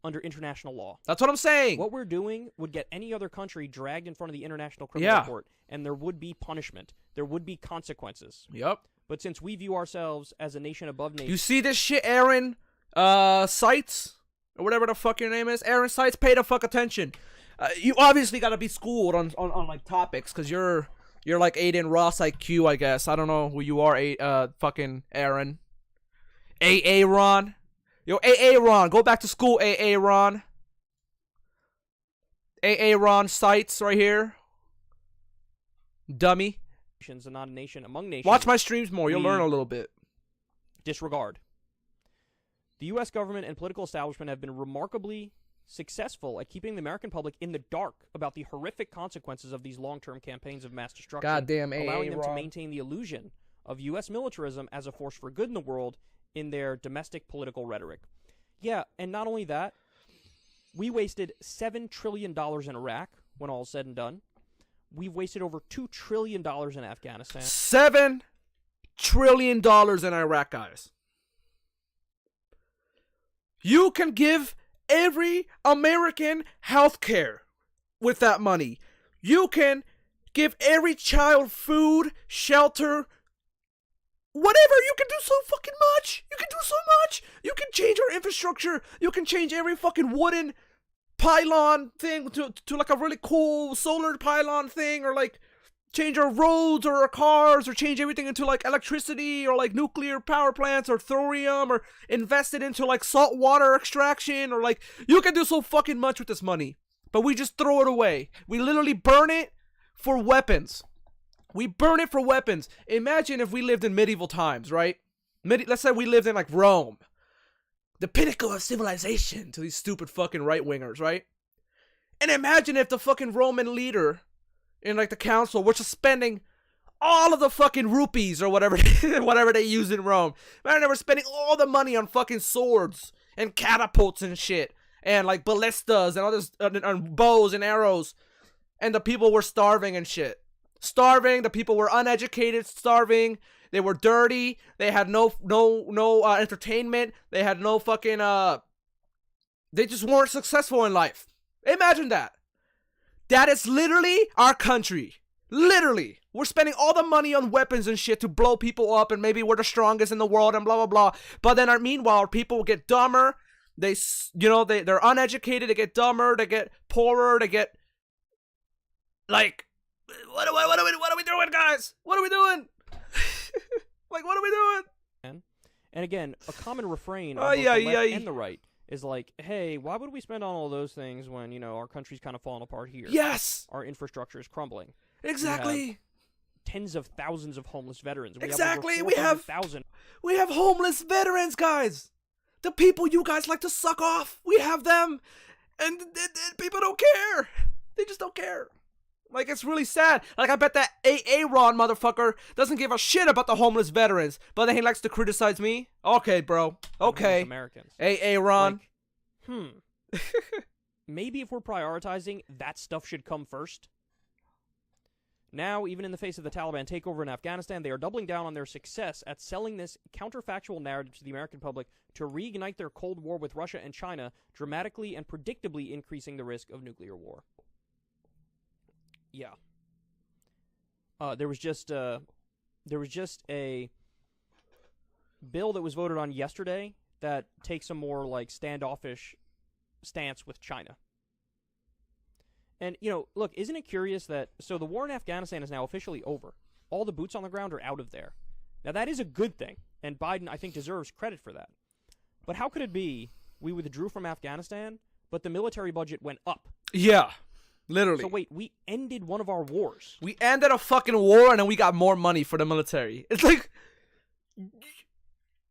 Under international law. That's what I'm saying. What we're doing would get any other country dragged in front of the International Criminal Court, and there would be punishment. There would be consequences. Yep. But since we view ourselves as a nation above nature... You see this shit, Aaron Seitz? Or whatever the fuck your name is? Aaron Seitz, pay the fuck attention. You obviously gotta be schooled on like topics, because you're like Aiden Ross IQ, I guess. I don't know who you are, fucking Aaron. AA Ron. Yo, AA Ron, go back to school, AA Ron. AA Ron Seitz right here. Dummy. And not a nation among nations. Watch my streams more, you'll learn a little bit. Disregard. The U.S. government and political establishment have been remarkably successful at keeping the American public in the dark about the horrific consequences of these long-term campaigns of mass destruction, Goddamn AA allowing them Ron. to maintain the illusion of U.S. militarism as a force for good in the world in their domestic political rhetoric. Yeah, and not only that, we wasted $7 trillion in Iraq when all is said and done. We've wasted over $2 trillion in Afghanistan. $7 trillion in Iraq, guys. You can give every American health care with that money. You can give every child food, shelter, whatever. You can do so fucking much. You can do so much. You can change our infrastructure. You can change every fucking wooden pylon thing to like a really cool solar pylon thing, or like change our roads or our cars, or change everything into like electricity or like nuclear power plants or thorium, or invest it into like salt water extraction, or like you can do so fucking much with this money, but we just throw it away. We literally burn it for weapons. We burn it for weapons. Imagine if we lived in medieval times, right? Let's say we lived in like Rome, the pinnacle of civilization to these stupid fucking right-wingers, right? And imagine if the fucking Roman leader in like the council was just spending all of the fucking rupees or whatever whatever they use in Rome. Man, they were spending all the money on fucking swords and catapults and shit, and like ballistas and all this and bows and arrows, and the people were starving and shit. Starving. The people were uneducated, starving. They were dirty. They had no entertainment. They had no fucking they just weren't successful in life. Imagine that. That is literally our country. Literally. We're spending all the money on weapons and shit to blow people up, and maybe we're the strongest in the world and blah blah blah. But then meanwhile, our people get dumber. They're uneducated. They get dumber. They get poorer. They get like what are we doing, guys? What are we doing? Like, what are we doing? And again, a common refrain on both the left and the right is like, hey, why would we spend on all those things when, our country's kind of falling apart here? Yes! Our infrastructure is crumbling. Exactly. Tens of thousands of homeless veterans. Exactly. We have homeless veterans, guys. The people you guys like to suck off. We have them. And people don't care. They just don't care. Like, it's really sad. Like, I bet that AA Ron motherfucker doesn't give a shit about the homeless veterans, but then he likes to criticize me. Okay, bro. Okay. Americans. AA Ron. Like, maybe if we're prioritizing, that stuff should come first. Now, even in the face of the Taliban takeover in Afghanistan, they are doubling down on their success at selling this counterfactual narrative to the American public to reignite their Cold War with Russia and China, dramatically and predictably increasing the risk of nuclear war. Yeah. There was just a bill that was voted on yesterday that takes a more like standoffish stance with China. And look, isn't it curious that so the war in Afghanistan is now officially over. All the boots on the ground are out of there. Now that is a good thing. And Biden, I think, deserves credit for that. But how could it be we withdrew from Afghanistan, but the military budget went up? Yeah. Literally. So wait, we ended one of our wars. We ended a fucking war and then we got more money for the military. It's like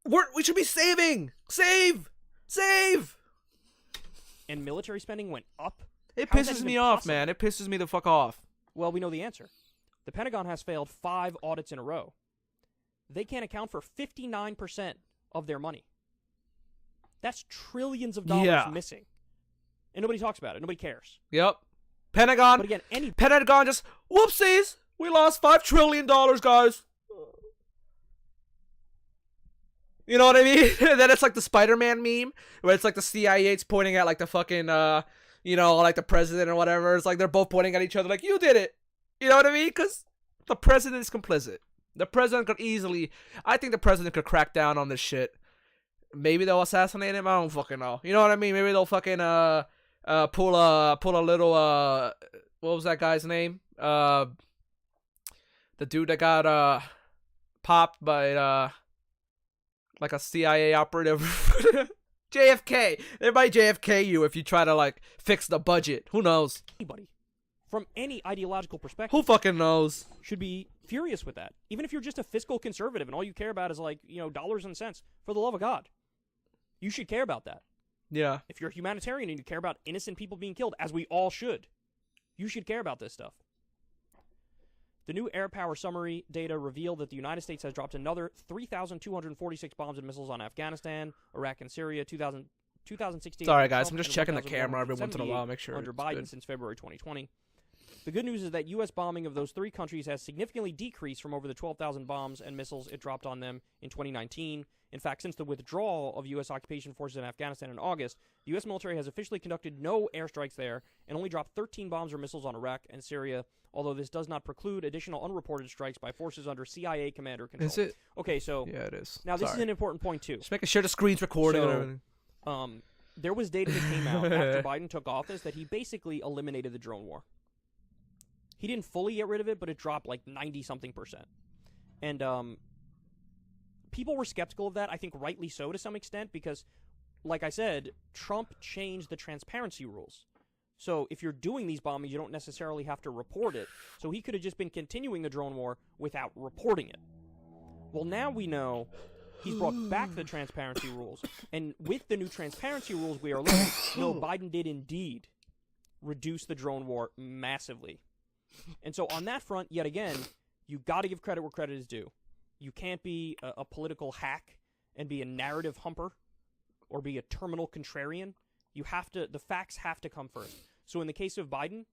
we should be saving. Save. And military spending went up? It How is that pisses even me off, possible? man. It pisses me the fuck off. Well, we know the answer. The Pentagon has failed 5 audits in a row. They can't account for 59% of their money. That's trillions of dollars missing. And nobody talks about it. Nobody cares. Yep. Pentagon. But again, Pentagon just, whoopsies. We lost $5 trillion, guys. You know what I mean? And then it's like the Spider-Man meme where it's like the CIA is pointing at like the fucking, like the president or whatever. It's like they're both pointing at each other like, you did it. You know what I mean? Because the president is complicit. The president could easily, I think the president could crack down on this shit. Maybe they'll assassinate him. I don't fucking know. You know what I mean? Maybe they'll fucking pull a little what was that guy's name? The dude that got popped by like a CIA operative. JFK. They might JFK you if you try to like fix the budget. Who knows? Anybody from any ideological perspective Who fucking knows? should be furious with that. Even if you're just a fiscal conservative and all you care about is like, dollars and cents, for the love of God. You should care about that. Yeah. If you're a humanitarian and you care about innocent people being killed, as we all should, you should care about this stuff. The new air power summary data reveal that the United States has dropped another 3,246 bombs and missiles on Afghanistan, Iraq, and Syria. 2016. Sorry, guys. I'm just checking the camera every once in a while. Make sure under it's Biden good. since February 2020. The good news is that U.S. bombing of those 3 countries has significantly decreased from over the 12,000 bombs and missiles it dropped on them in 2019. In fact, since the withdrawal of U.S. occupation forces in Afghanistan in August, the U.S. military has officially conducted no airstrikes there and only dropped 13 bombs or missiles on Iraq and Syria, although this does not preclude additional unreported strikes by forces under CIA commander control. Is it? Okay, so Yeah, it is. now this is Sorry. an important point, too. Just making sure the screen's recording and So, everything. There was data that came out after Biden took office that he basically eliminated the drone war. He didn't fully get rid of it, but it dropped like 90-something%. And people were skeptical of that, I think rightly so to some extent, because, like I said, Trump changed the transparency rules. So if you're doing these bombings, you don't necessarily have to report it. So he could have just been continuing the drone war without reporting it. Well, now we know he's brought back the transparency rules. And with the new transparency rules we are learning, no, Biden did indeed reduce the drone war massively. And so on that front, yet again, you got to give credit where credit is due. You can't be a political hack and be a narrative humper or be a terminal contrarian. You have to, the facts have to come first. So in the case of Biden,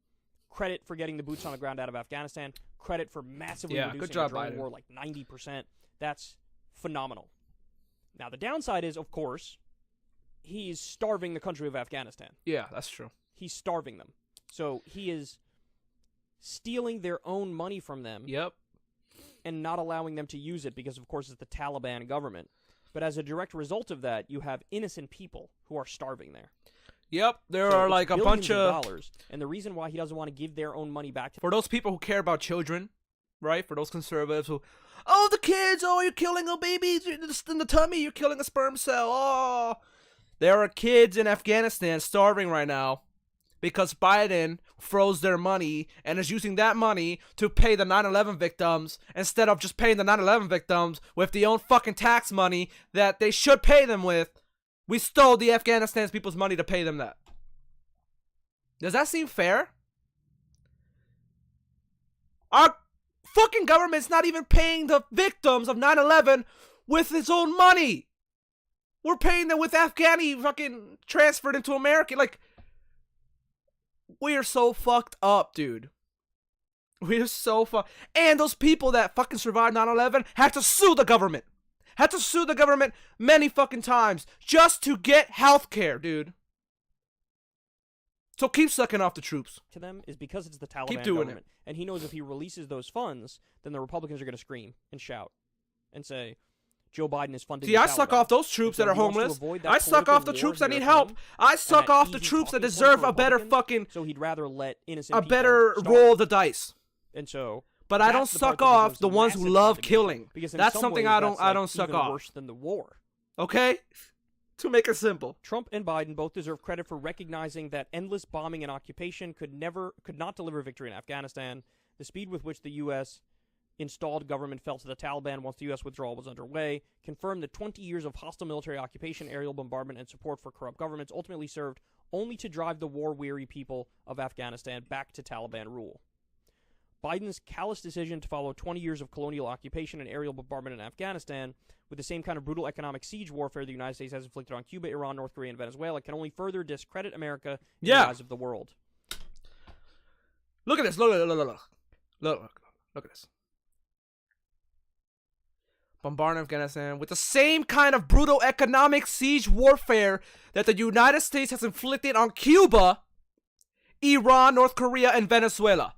credit for getting the boots on the ground out of Afghanistan, credit for massively reducing good job, the drone Biden. war like 90%. That's phenomenal. Now, the downside is, of course, he's starving the country of Afghanistan. Yeah, that's true. He's starving them. So he is stealing their own money from them Yep. and not allowing them to use it because, of course, it's the Taliban government. But as a direct result of that, you have innocent people who are starving there. Yep. There So are it's like a billions bunch of dollars, and the reason why he doesn't want to give their own money back to for those people who care about children, right? For those conservatives who, oh, the kids, oh, you're killing a baby in the tummy, you're killing a sperm cell. Oh, there are kids in Afghanistan starving right now because Biden froze their money and is using that money to pay the 9/11 victims instead of just paying the 9/11 victims with the own fucking tax money that they should pay them with. We stole the Afghanistan's people's money to pay them that. Does that seem fair? Our fucking government's not even paying the victims of 9/11 with its own money. We're paying them with Afghani fucking transferred into America. Like, we are so fucked up, dude. We are so fucked. And those people that fucking survived 9/11 had to sue the government. Had to sue the government many fucking times just to get health care, dude. So keep sucking off the troops. to them is because it's the Taliban Keep doing government. And he knows if he releases those funds, then the Republicans are going to scream and shout and say, Joe Biden is funding See, the I suck Taliban. off those troops And so that are he wants to homeless. avoid that I suck political off the war troops that here need at help. home I and suck that off the easy troops that talking point deserve for a better Republicans, fucking, So he'd rather let innocent a people better starve. roll of the dice. And so But I don't That's the part suck that off deserves the ones who massive love condemnation, killing. because in That's some something ways, I that's, don't suck even off. worse than the war. Okay? To make it simple. Trump and Biden both deserve credit for recognizing that endless bombing and occupation could not deliver victory in Afghanistan. The speed with which the U.S. installed government fell to the Taliban once the U.S. withdrawal was underway confirmed that 20 years of hostile military occupation, aerial bombardment, and support for corrupt governments ultimately served only to drive the war-weary people of Afghanistan back to Taliban rule. Biden's callous decision to follow 20 years of colonial occupation and aerial bombardment in Afghanistan with the same kind of brutal economic siege warfare the United States has inflicted on Cuba, Iran, North Korea, and Venezuela can only further discredit America in the eyes of the world. Look at this. Look at this. Bombarding Afghanistan with the same kind of brutal economic siege warfare that the United States has inflicted on Cuba, Iran, North Korea, and Venezuela.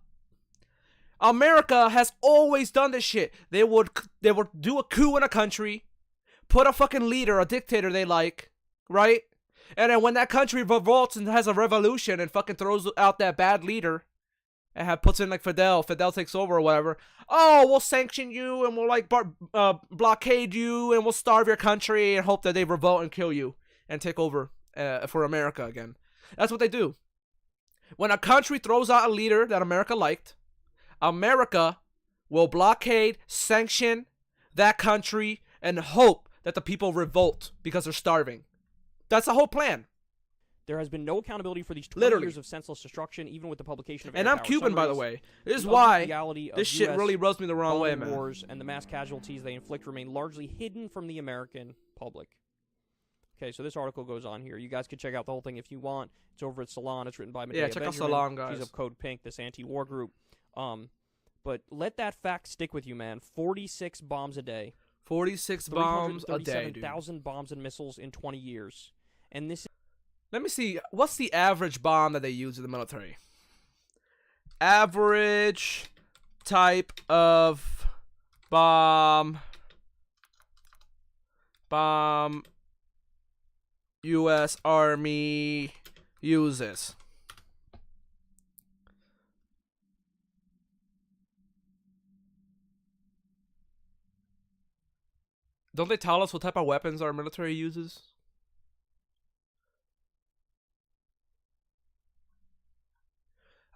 America has always done this shit. They would do a coup in a country, put a fucking leader, a dictator they like, right? And then when that country revolts and has a revolution and fucking throws out that bad leader and puts in like Fidel takes over or whatever. Oh, we'll sanction you and we'll like blockade you and we'll starve your country and hope that they revolt and kill you and take over for America again. That's what they do. When a country throws out a leader that America liked, America will blockade, sanction that country, and hope that the people revolt because they're starving. That's the whole plan. There has been no accountability for these 20 years of senseless destruction, even with the publication of And I'm Cuban, by the way. This is why this shit really rubs me the wrong way, man. Wars and the mass casualties they inflict remain largely hidden from the American public. Okay, so this article goes on here. You guys can check out the whole thing if you want. It's over at Salon. It's written by Medea check out Benjamin. Salon, guys. She's of Code Pink, this anti-war group. But let that fact stick with you, man. 46 bombs a day. 46 bombs a day, dude. 337,000 bombs and missiles in 20 years. And this... Let me see. What's the average bomb that they use in the military? Average type of bomb U.S. Army uses. Don't they tell us what type of weapons our military uses?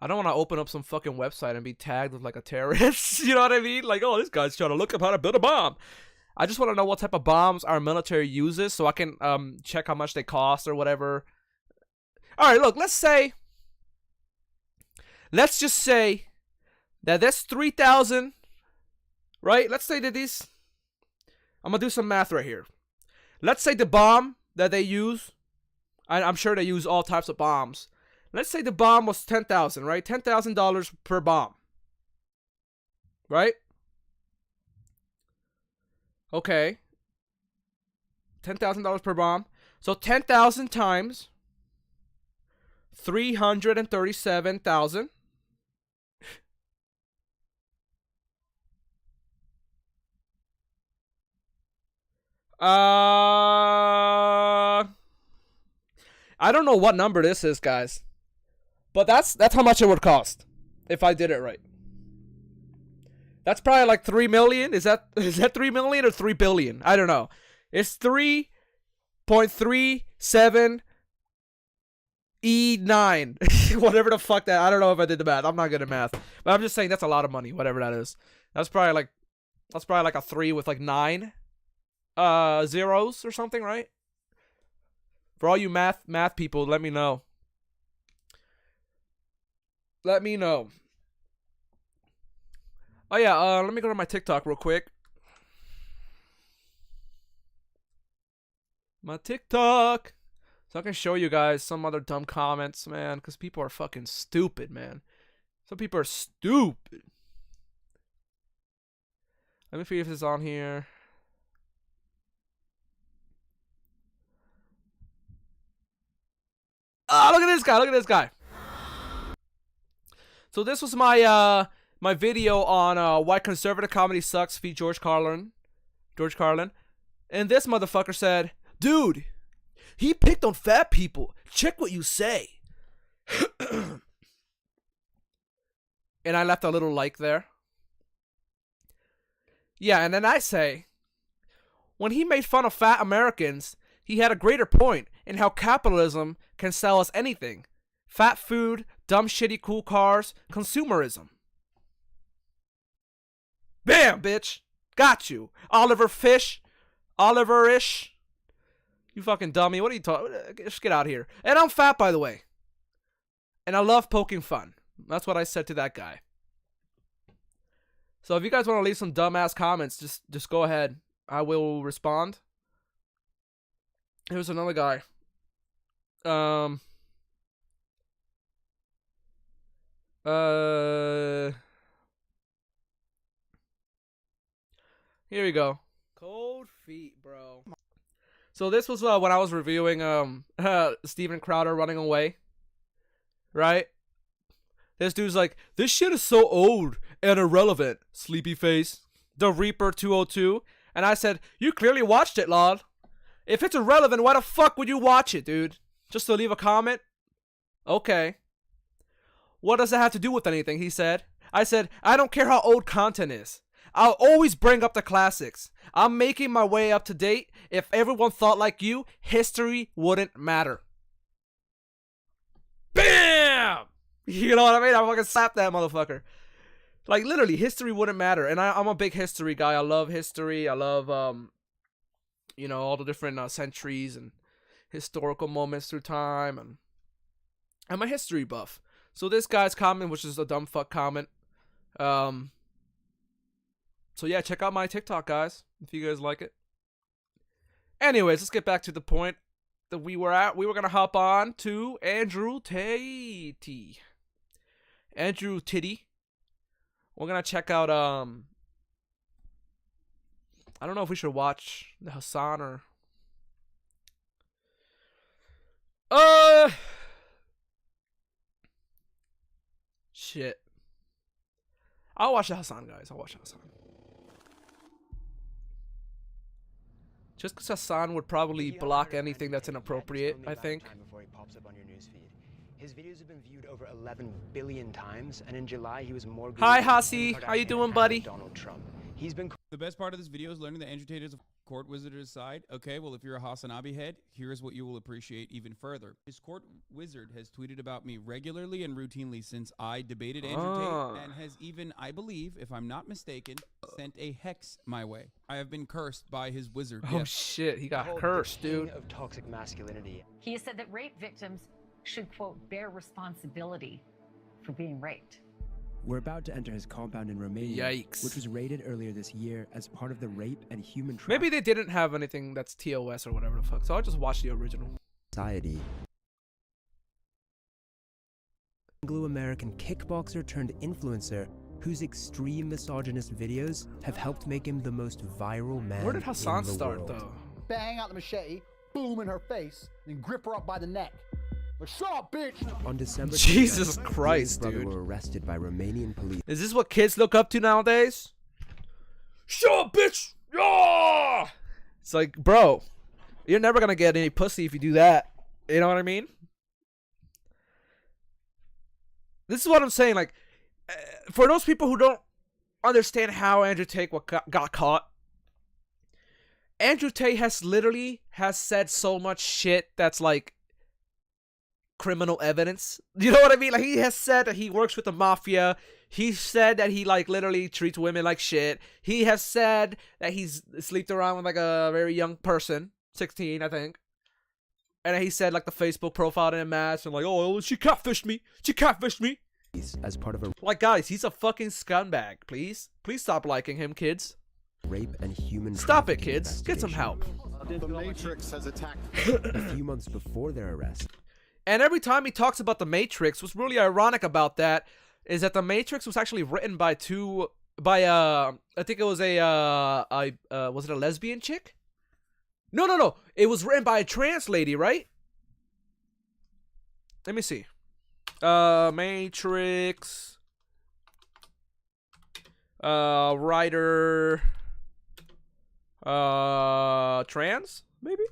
I don't want to open up some fucking website and be tagged with like a terrorist. You know what I mean? Like, oh, this guy's trying to look up how to build a bomb. I just want to know what type of bombs our military uses so I can check how much they cost or whatever. All right, look, let's just say that that's 3,000, right? Let's say that these, I'm going to do some math right here. Let's say the bomb that they use, I'm sure they use all types of bombs. Let's say the bomb was $10,000, right? $10,000 per bomb. Right? Okay. $10,000 per bomb. So 10,000 times 337,000. I don't know what number this is, guys. But that's how much it would cost if I did it right. That's probably like 3 million. Is that 3 million or 3 billion? I don't know. It's 3.37 E9. Whatever the fuck that. I don't know if I did the math. I'm not good at math. But I'm just saying that's a lot of money, whatever that is. That's probably like a 3 with like 9 zeros or something, right? For all you math people, let me know. Let me know. Oh yeah, let me go to my TikTok real quick. My TikTok. So I can show you guys some other dumb comments, man. Because people are fucking stupid, man. Some people are stupid. Let me see if it's on here. Oh, look at this guy. Look at this guy. So this was my my video on why conservative comedy sucks, feat George Carlin. And this motherfucker said, dude, he picked on fat people. Check what you say. And I left a little like there. Yeah, and then I say, when he made fun of fat Americans, he had a greater point in how capitalism can sell us anything. Fat food, dumb shitty cool cars, consumerism. Bam, bitch. Got you. Oliver Fish. Oliver-ish. You fucking dummy. What are you talking? Just get out of here. And I'm fat, by the way. And I love poking fun. That's what I said to that guy. So if you guys want to leave some dumbass comments, just go ahead. I will respond. Here's another guy. Here we go. Cold feet, bro. So this was when I was reviewing Steven Crowder running away. Right? This dude's like, this shit is so old and irrelevant, sleepy face. The Reaper 202. And I said, you clearly watched it, Lord. If it's irrelevant, why the fuck would you watch it, dude? Just to leave a comment? Okay. What does that have to do with anything, he said. I said, I don't care how old content is. I'll always bring up the classics. I'm making my way up to date. If everyone thought like you, history wouldn't matter. BAM! You know what I mean? I fucking slapped that motherfucker. Like, literally, history wouldn't matter. And I'm a big history guy. I love history. I love, you know, all the different centuries and historical moments through time. And I'm a history buff. So this guy's comment, which is a dumb fuck comment. So yeah, check out my TikTok, guys, if you guys like it. Anyways, let's get back to the point that we were at. We were going to hop on to Andrew Tate. Andrew Titty. We're going to check out, I don't know if we should watch the Hassan or... Shit. I'll watch the Hassan, guys. I'll watch the Hassan. Just because Hassan would probably block anything that's inappropriate, I think. Before he pops up on your newsfeed. His videos have been viewed over 11 billion times, and in July he was more. Hi, Hasi. How you doing, buddy? Donald Trump. He's been. The best part of this video is learning that Andrew Tate is a court wizard at his side. Okay, well, if you're a Hasanabi head, here's what you will appreciate even further. His court wizard has tweeted about me regularly and routinely since I debated Andrew Tate, and has even, I believe, if I'm not mistaken, sent a hex my way. I have been cursed by his wizard. Oh, shit. He got cursed, dude. Of toxic masculinity. He has said that rape victims should, quote, bear responsibility for being raped. We're about to enter his compound in Romania, Yikes. which was raided earlier this year as part of the rape and human trafficking. Maybe they didn't have anything that's TOS or whatever the fuck, so I'll just watch the original. Society. Anglo-American kickboxer turned influencer whose extreme misogynist videos have helped make him the most viral man. Where did Hassan in the start, world. though? Bang out the machete, boom in her face, and grip her up by the neck. Like, shut up, bitch! On December Jesus 29th, Christ, brother dude. were arrested by Romanian police. Is this what kids look up to nowadays? Shut up, bitch! Yeah! It's like, bro, you're never gonna get any pussy if you do that. You know what I mean? This is what I'm saying. Like, for those people who don't understand how Andrew Tate got caught, Andrew Tate has said so much shit that's like criminal evidence. You know what I mean? Like, he has said that he works with the mafia. He said that he like literally treats women like shit. He has said that he's slept around with like a very young person, 16, I think. And he said like the Facebook profile didn't match, and like, oh, she catfished me. She catfished me. As part of a Like, guys, he's a fucking scumbag. Please stop liking him, kids. rape and human Stop it, trafficking kids. Get some help. The Matrix has attacked. A few months before their arrest, And every time he talks about the Matrix, what's really ironic about that is that the Matrix was actually written by I think it was was it a lesbian chick? No. It was written by a trans lady, right? Let me see. Matrix. Writer. Trans, maybe?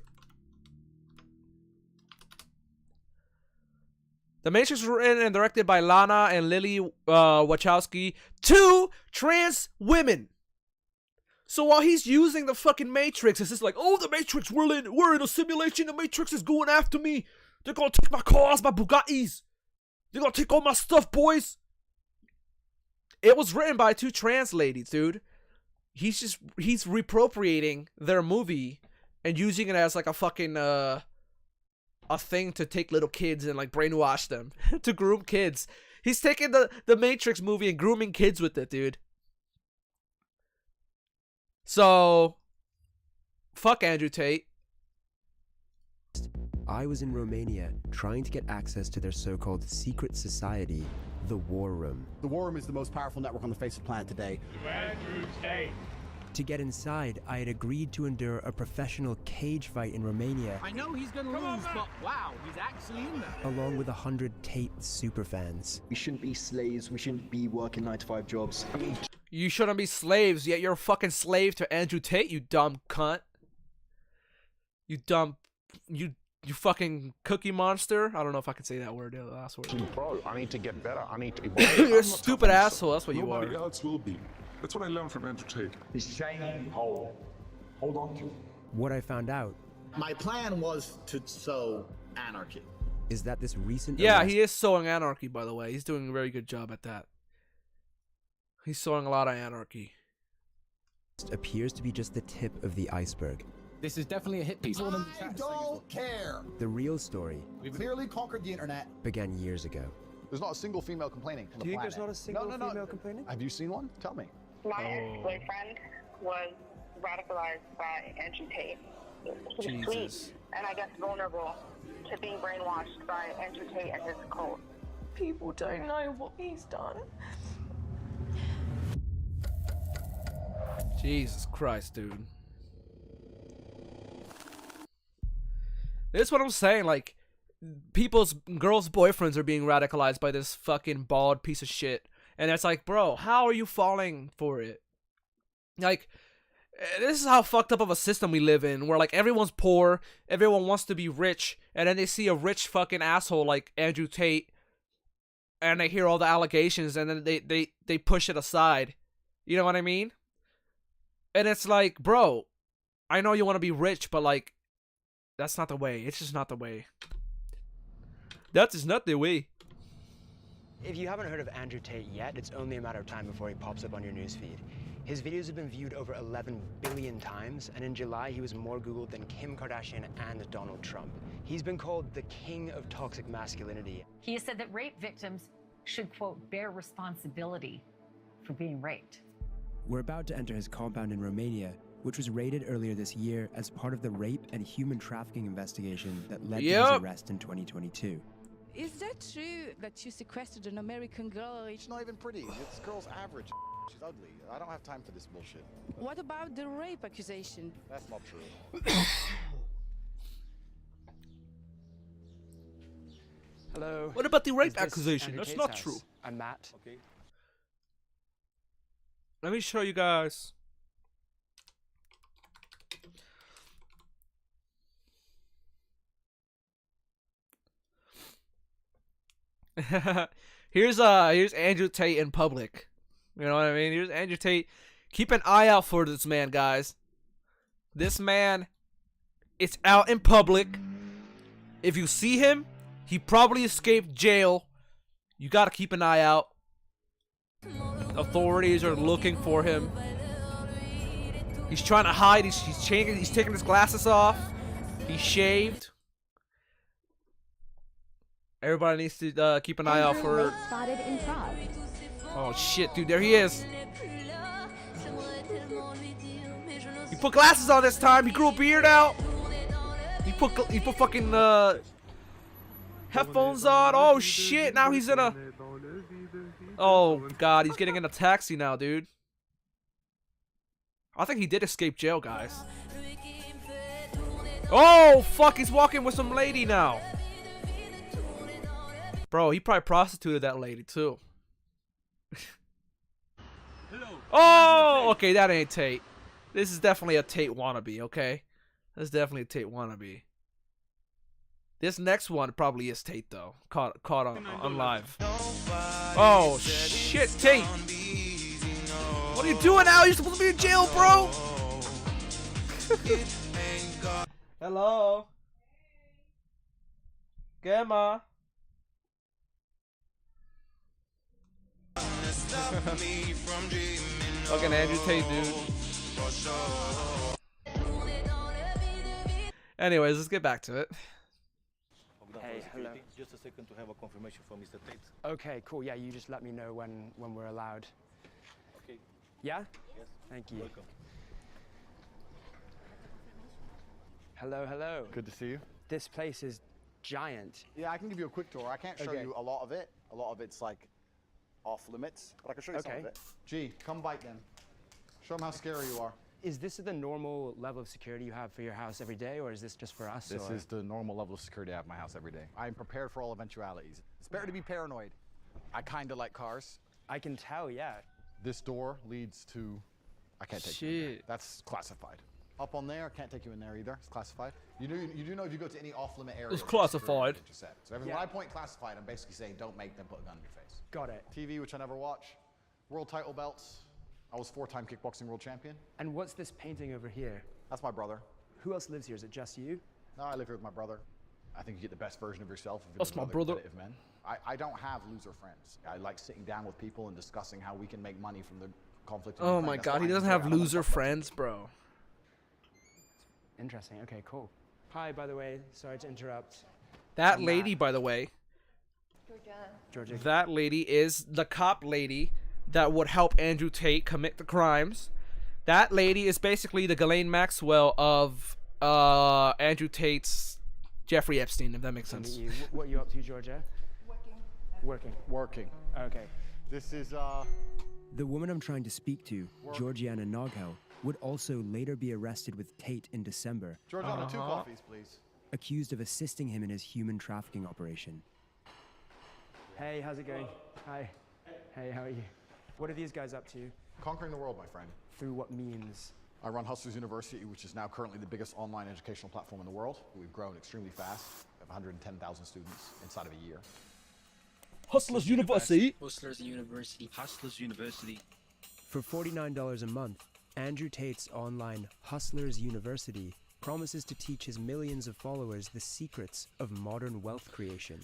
The Matrix was written and directed by Lana and Lily Wachowski, two trans women So while he's using the fucking Matrix, it's just like, oh, the Matrix, we're in a simulation. The Matrix is going after me. They're gonna take my cars, my Bugattis. They're gonna take all my stuff, boys. It was written by 2 trans ladies, dude. He's reappropriating their movie and using it as like a fucking a thing to take little kids and like brainwash them to groom kids. He's taking the Matrix movie and grooming kids with it, dude. So fuck Andrew Tate. I was in Romania trying to get access to their so-called secret society, the War Room. The War Room is the most powerful network on the face of the planet today. To get inside, I had agreed to endure a professional cage fight in Romania. I know he's gonna lose, but wow, he's actually in there. Along with 100 Tate superfans. We shouldn't be slaves. We shouldn't be working 9-to-5 jobs. I mean, You shouldn't be slaves, yet you're a fucking slave to Andrew Tate, you dumb cunt. You fucking cookie monster. I don't know if I can say that word, the last word. Bro, I need to get better. I need to You're a stupid asshole, that's what you are. Nobody else will be. That's what I learned from Andrew Tate. this shiny hole. Hold on to it. What I found out My plan was to sow anarchy. is that this recent Yeah, arrest he is sowing anarchy, by the way. He's doing a very good job at that. He's sowing a lot of anarchy. appears to be just the tip of the iceberg. This is definitely a hit piece. I don't care. The real story We've clearly conquered the internet. began years ago. There's not a single female complaining. Do you think there's not a single female complaining? Have you seen one? Tell me. My ex-boyfriend was radicalized by Andrew Tate. He was sweet and I guess vulnerable to being brainwashed by Andrew Tate and his cult. People don't know what he's done. Jesus Christ, dude. This is what I'm saying, like, girls' boyfriends are being radicalized by this fucking bald piece of shit. And it's like, bro, how are you falling for it? Like, this is how fucked up of a system we live in, where, like, everyone's poor, everyone wants to be rich, and then they see a rich fucking asshole like Andrew Tate, and they hear all the allegations, and then they push it aside. You know what I mean? And it's like, bro, I know you want to be rich, but, like, that's not the way. It's just not the way. That is not the way. If you haven't heard of Andrew Tate yet, it's only a matter of time before he pops up on your newsfeed. His videos have been viewed over 11 billion times, and in July he was more Googled than Kim Kardashian and Donald Trump. He's been called the king of toxic masculinity. He has said that rape victims should, quote, bear responsibility for being raped. We're about to enter his compound in Romania, which was raided earlier this year as part of the rape and human trafficking investigation that led to his arrest in 2022. Is that true that you sequestered an American girl? She's not even pretty. This girl's average. She's ugly. I don't have time for this bullshit. What about the rape accusation? That's not true. Hello. What about the rape Is this accusation? Andrew That's Tate's not house? true. I'm Matt. Okay. Let me show you guys. here's Andrew Tate in public. You know what I mean? Here's Andrew Tate. Keep an eye out for this man, guys. This man is out in public. If you see him, he probably escaped jail. You gotta keep an eye out. Authorities are looking for him. He's trying to hide. He's taking his glasses off. He's shaved. Everybody needs to keep an eye out for. Spotted in Prague. Oh shit, dude! There he is. He put glasses on this time. He grew a beard out. He put fucking headphones on. Oh shit! Now he's in a. Oh god, he's getting in a taxi now, dude. I think he did escape jail, guys. Oh fuck! He's walking with some lady now. Bro, he probably prostituted that lady too. Oh, okay, that ain't Tate. This is definitely a Tate wannabe, okay? That's definitely a Tate wannabe. This next one probably is Tate though. Caught on live. Oh shit, Tate! What are you doing now? You're supposed to be in jail, bro. Hello. Gamma. Fucking Andrew Tate, dude. Anyways, let's get back to it. Hey, hello. Just a second to have a confirmation from Mr. Tate. Okay, cool. Yeah, you just let me know when we're allowed. Okay. Yeah? Yes. Thank you. Welcome. Hello, hello. Good to see you. This place is giant. Yeah, I can give you a quick tour. I can't show you a lot of it. A lot of it's like off limits, but I can show you some of it. G, come bite them. Show them how scary you are. Is this the normal level of security you have for your house every day, or is this just for us? This is the normal level of security I have in my house every day. I'm prepared for all eventualities. It's better to be paranoid. I kind of like cars. I can tell, yeah. This door leads to... I can't take you in there. That's classified. Up on there, can't take you in there either. It's classified. You do know if you go to any off-limit area... It's classified. So when I point classified, I'm basically saying don't make them put a gun in your face. Got it. TV, which I never watch. World title belts. I was 4-time kickboxing world champion. And what's this painting over here? That's my brother. Who else lives here? Is it just you? No, I live here with my brother. I think you get the best version of yourself if That's my brother. Men. I don't have loser friends. I like sitting down with people and discussing how we can make money from the conflict. Oh my god, he doesn't have loser friends, bro. Interesting. Okay, cool. Hi, by the way. Sorry to interrupt. That lady, by the way. Georgia. That lady is the cop lady that would help Andrew Tate commit the crimes. That lady is basically the Ghislaine Maxwell of Andrew Tate's Jeffrey Epstein, if that makes sense. What are you up to, Georgia? Working. Okay. This is The woman I'm trying to speak to, Georgiana Noghel, would also later be arrested with Tate in December. Georgiana, 2 coffees, please. Accused of assisting him in his human trafficking operation. Hey, how's it going? Hi. Hey, how are you? What are these guys up to? Conquering the world, my friend. Through what means? I run Hustlers University, which is now currently the biggest online educational platform in the world. We've grown extremely fast. We have 110,000 students inside of a year. Hustlers University. Hustlers University. Hustlers University. For $49 a month, Andrew Tate's online Hustlers University promises to teach his millions of followers the secrets of modern wealth creation.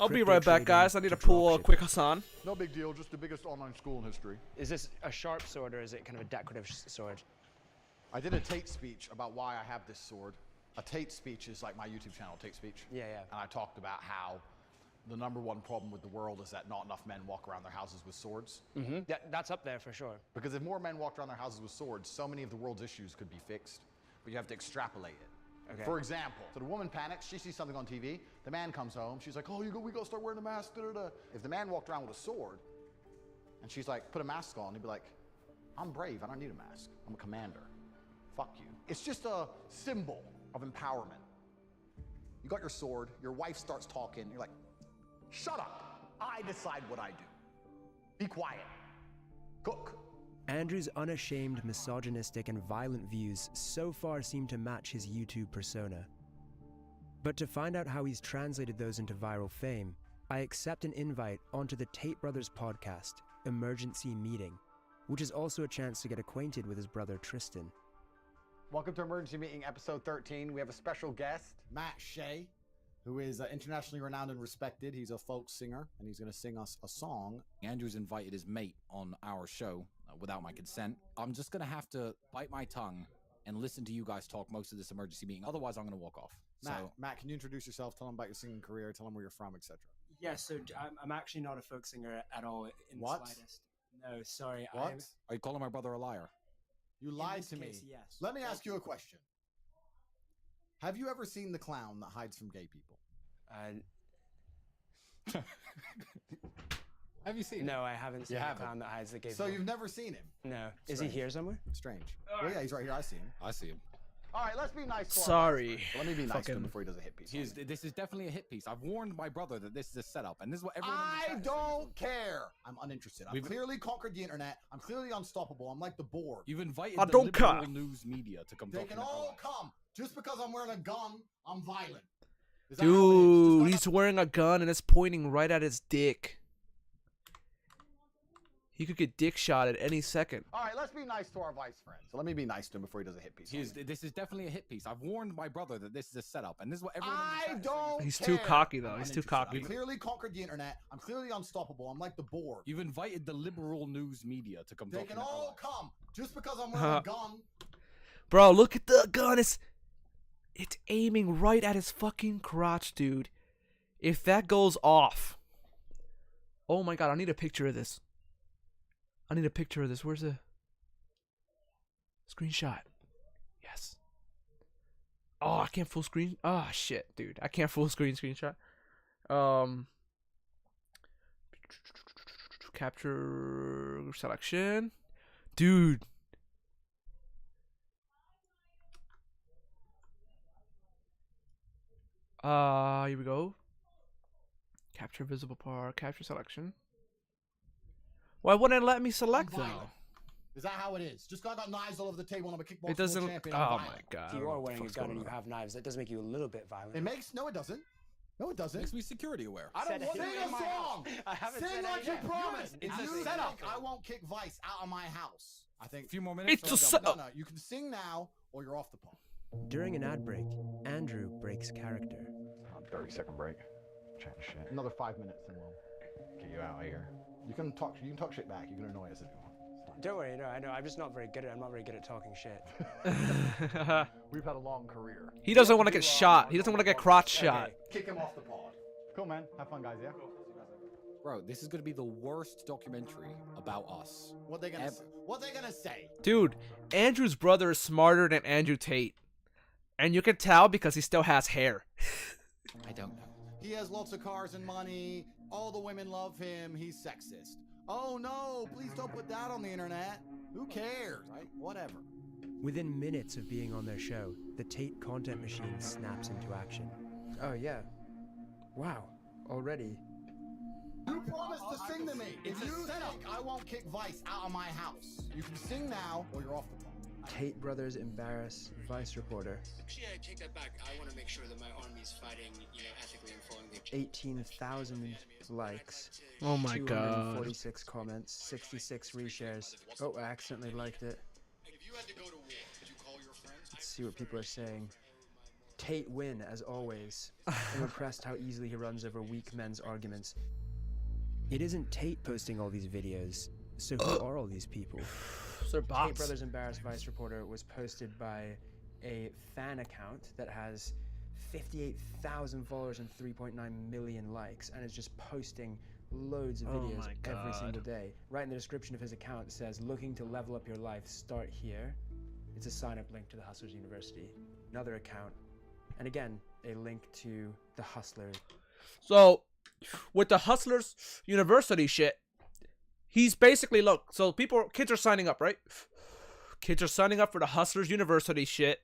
I'll be right back, guys. I need to pull a quick Hassan. No big deal, just the biggest online school in history. Is this a sharp sword or is it kind of a decorative sword? I did a Tate speech about why I have this sword. A Tate speech is like my YouTube channel, Tate Speech. Yeah, yeah. And I talked about how the #1 problem with the world is that not enough men walk around their houses with swords. Mm-hmm. That's up there for sure. Because if more men walked around their houses with swords, so many of the world's issues could be fixed. But you have to extrapolate it. Okay. For example, so the woman panics, she sees something on TV, the man comes home, she's like, oh, we gotta start wearing a mask, da-da-da. If the man walked around with a sword, and she's like, put a mask on, he'd be like, I'm brave, I don't need a mask, I'm a commander. Fuck you. It's just a symbol of empowerment. You got your sword, your wife starts talking, you're like, shut up, I decide what I do. Be quiet, cook. Andrew's unashamed, misogynistic, and violent views so far seem to match his YouTube persona. But to find out how he's translated those into viral fame, I accept an invite onto the Tate Brothers podcast, Emergency Meeting, which is also a chance to get acquainted with his brother Tristan. Welcome to Emergency Meeting, episode 13. We have a special guest, Matt Shea, who is internationally renowned and respected. He's a folk singer, and he's going to sing us a song. Andrew's invited his mate on our show without my consent. I'm just going to have to bite my tongue and listen to you guys talk most of this emergency meeting. Otherwise, I'm going to walk off. Matt, can you introduce yourself? Tell them about your singing career. Tell them where you're from, etc. Yeah, so I'm actually not a folk singer at all in the slightest. No, sorry. What? Are you calling my brother a liar? You lied to me. Case, yes. Let me ask you a question. Have you ever seen the clown that hides from gay people? Have you seen him? No, I haven't seen the clown that hides the gay people. So you've never seen him? No. Strange. Is he here somewhere? Strange. Well, yeah, he's right here. I see him. I see him. All right, let's be nice to Sorry. Let me be nice to him before he does a hit piece. This is definitely a hit piece. I've warned my brother that this is a setup, and this is what everyone I don't care. I'm uninterested. I've clearly conquered the internet. I'm clearly unstoppable. I'm like the board. You've invited I the don't liberal care. news media to come They talk can in our all lives. come. Just because I'm wearing a gun, I'm violent. Dude, he's wearing a gun and it's pointing right at his dick. He could get dick shot at any second. All right, let's be nice to our vice friend. So let me be nice to him before he does a hit piece. This is definitely a hit piece. I've warned my brother that this is a setup, and this is what everyone. I don't. He's care. too cocky though. He's too cocky. I've clearly conquered the internet. I'm clearly unstoppable. I'm like the Borg. You've invited the liberal news media to come. They can all come just because I'm wearing a gun. Bro, look at the gun. It's aiming right at his fucking crotch, dude. If that goes off, oh my god, I need a picture of this. I need a picture of this. Where's the screenshot? Yes. Oh, I can't full screen. Oh shit, dude. I can't full screen screenshot. Capture selection. Dude. Here we go. Capture visible part. Capture selection. Why wouldn't it let me select though? Is that how it is? Just 'cause I got knives all over the table and I'm a kickboxing It doesn't. champion. Oh my god. If you are wearing a gun and you have knives, that does make you a little bit violent. It makes no, it doesn't. No, it doesn't. Makes me security aware. I don't want to sing a song. I haven't Sing said like you anything. promised. It's If a you setup. think I won't kick Vice out of my house, I think a few more minutes. It's a setup. No, you can sing now or you're off the pod. During an ad break, Andrew breaks character. 30-second break. Chat shit. Another 5 minutes and we'll get you out of here. You can talk shit back. You can annoy us if you want. Don't worry, no, I know. I'm just not very good at. I'm not very good at talking shit. We've had a long career. He doesn't want to get shot. He doesn't want to get crotch shot. Kick him off the pod. Cool, man. Have fun, guys. Yeah. Bro, this is gonna be the worst documentary about us. What they gonna say? What they gonna say? Dude, Andrew's brother is smarter than Andrew Tate. And you can tell because he still has hair. I don't know. He has lots of cars and money. All the women love him. He's sexist. Oh no, please don't put that on the internet. Who cares, right? Whatever. Within minutes of being on their show, the Tate content machine snaps into action. Oh yeah. Wow. Already. You promised to sing to me. If you think I won't kick Vice out of my house, you can sing now or you're off the pod. Tate brothers embarrass Vice reporter. Actually, I take that back. I want to make sure that my army's fighting, ethically and following the 18,000 likes. Oh my god. 246 comments, 66 reshares. Oh, I accidentally liked it. If you had to go to war, could you call your friends? Let's see what people are saying. Tate win, as always. I'm impressed how easily he runs over weak men's arguments. It isn't Tate posting all these videos, so who are all these people? They're bots. Tate Brothers Embarrassed Vice Reporter was posted by a fan account that has 58,000 followers and 3.9 million likes, and is just posting loads of videos every single day. Right in the description of his account, it says, "Looking to level up your life, start here." It's a sign-up link to the Hustlers University. Another account, and again, a link to the Hustlers. So, with the Hustlers University shit, he's basically, look, so kids are signing up, right? Kids are signing up for the Hustlers University shit.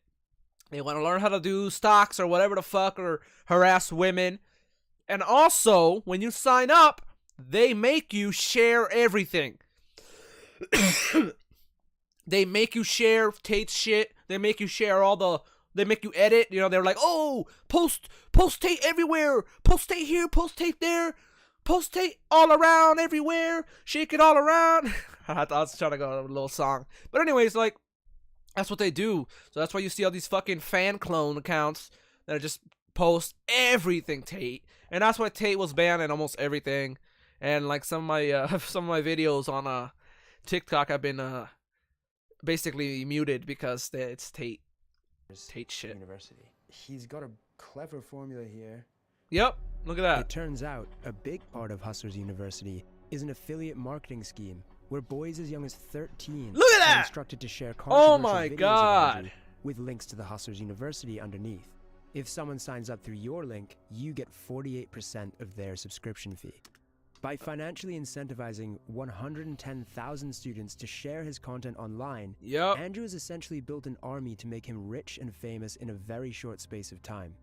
They want to learn how to do stocks or whatever the fuck, or harass women. And also, when you sign up, they make you share everything. They make you share Tate's shit. They make you share they make you edit. You know, they're like, oh, post Tate everywhere. Post Tate here, post Tate there. Post Tate all around, everywhere. Shake it all around. I was trying to go a little song. But anyways, like, that's what they do. So that's why you see all these fucking fan clone accounts that are just post everything Tate. And that's why Tate was banned in almost everything. And like some of my videos on TikTok have been basically muted because it's Tate shit. University. He's got a clever formula here. Yep, look at that. It turns out a big part of Hustlers University is an affiliate marketing scheme where boys as young as 13 look at that! are instructed to share controversial oh my videos god of Andrew with links to the Hustlers University underneath. If someone signs up through your link, you get 48% of their subscription fee. By financially incentivizing 110,000 students to share his content online, Andrew has essentially built an army to make him rich and famous in a very short space of time.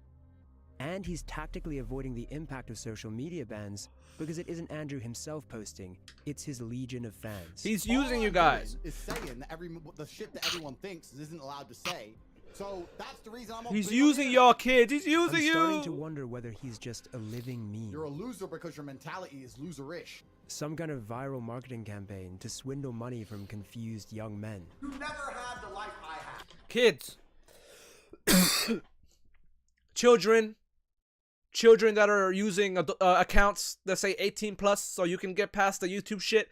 And he's tactically avoiding the impact of social media bans because it isn't Andrew himself posting, it's his legion of fans. He's using you guys. Is saying that the shit that everyone thinks isn't allowed to say. So that's the reason I'm. He's using y'all kids. He's using you. I'm starting to wonder whether he's just a living meme. You're a loser because your mentality is loserish. some kind of viral marketing campaign to swindle money from confused young men. You never had the life I had. Kids. Children that are using accounts that say 18 plus so you can get past the YouTube shit,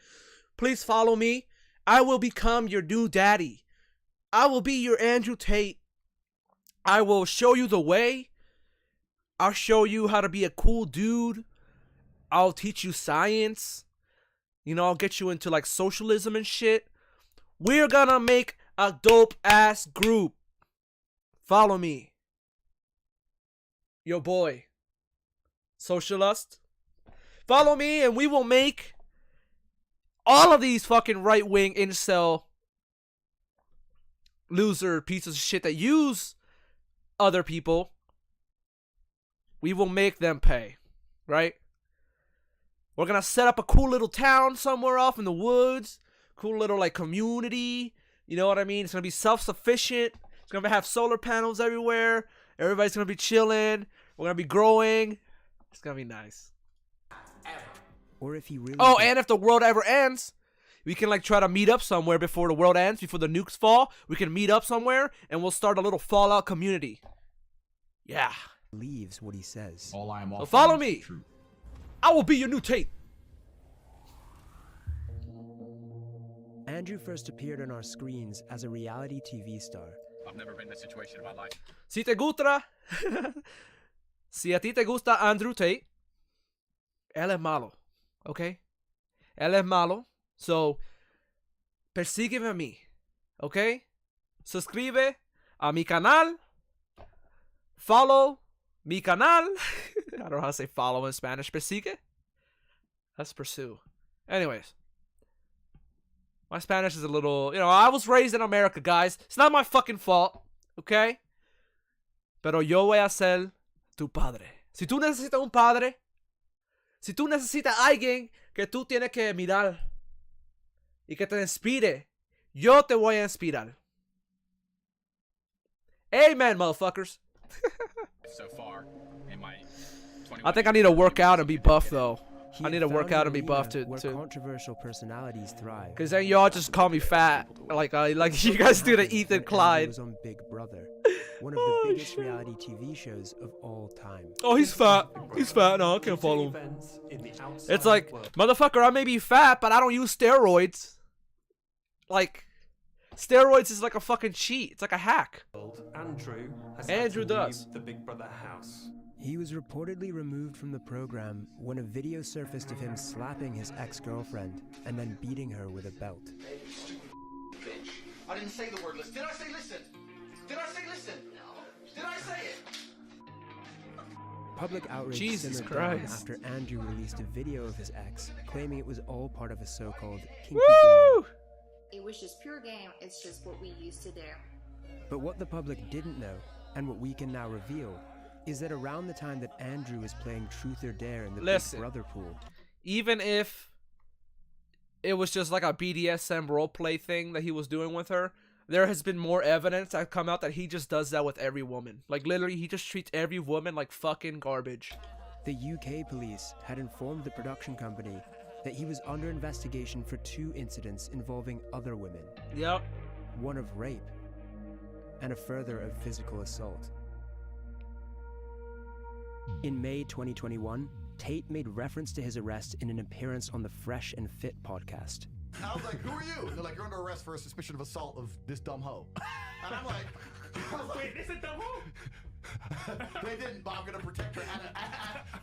please follow me. I will become your new daddy. I will be your Andrew Tate. I will show you the way. I'll show you how to be a cool dude. I'll teach you science. You know, I'll get you into like socialism and shit. We're gonna make a dope ass group. Follow me. Yo boy. Socialist. Follow me and we will make all of these fucking right-wing incel loser pieces of shit that use other people. We will make them pay. Right? We're gonna set up a cool little town somewhere off in the woods. Cool little like community. You know what I mean? It's gonna be self-sufficient. It's gonna have solar panels everywhere. Everybody's gonna be chilling. We're gonna be growing. It's gonna be nice. Or if he really and if the world ever ends, we can like try to meet up somewhere before the world ends, before the nukes fall. We can meet up somewhere and we'll start a little Fallout community. Yeah. believes what he says. All I am So follow me. I will be your new Tate. Andrew first appeared on our screens as a reality TV star. I've never been in a situation in my life. Si te gusta, si a ti te gusta Andrew Tate, él es malo, okay? Él es malo, so persígueme a mí, okay? Suscribe a mi canal, follow mi canal. I don't know how to say follow in Spanish. Persigue? That's pursue. Anyways. My Spanish is a little, I was raised in America, guys. It's not my fucking fault, okay? Pero yo voy a ser tu padre. Si tú necesitas un padre, si tú necesitas alguien que tú tienes que mirar y que te inspire, yo te voy a inspirar. Amen, motherfuckers. So far, in my I think I need to work out and be buff, though. He I need had to work found out an and be arena buff to where controversial personalities thrive. Cause then y'all just call me fat, like you guys do to Ethan Andrew Clyde. was on Big Brother, one of the biggest reality TV shows of all time. Oh, he's fat. He's fat. No, I can't follow him. It's like, motherfucker, I may be fat, but I don't use steroids. Like, steroids is like a fucking cheat. It's like a hack. Andrew does. The Big Brother house. He was reportedly removed from the program when a video surfaced of him slapping his ex-girlfriend and then beating her with a belt. Bitch. I didn't say the word listen. Did I say listen? Did I say listen? No. Did I say it? Public outrage Jesus simmered down Christ. after Andrew released a video of his ex, claiming it was all part of a so-called kinky Woo! game. It was just pure game. It's just what we used to do. But what the public didn't know, and what we can now reveal, is that around the time that Andrew was playing Truth or Dare in the Listen. Big Brother pool, Even if it was just like a BDSM roleplay thing that he was doing with her, there has been more evidence that come out that he just does that with every woman. Like, literally, he just treats every woman like fucking garbage. the UK police had informed the production company that he was under investigation for 2 incidents involving other women. Yep. One of rape, and a further of physical assault. In May 2021, Tate made reference to his arrest in an appearance on the Fresh and Fit podcast. I was like, who are you? And they're like, you're under arrest for a suspicion of assault of this dumb hoe. And I'm like, Wait, this is dumb hoe? they didn't, but I'm going to protect her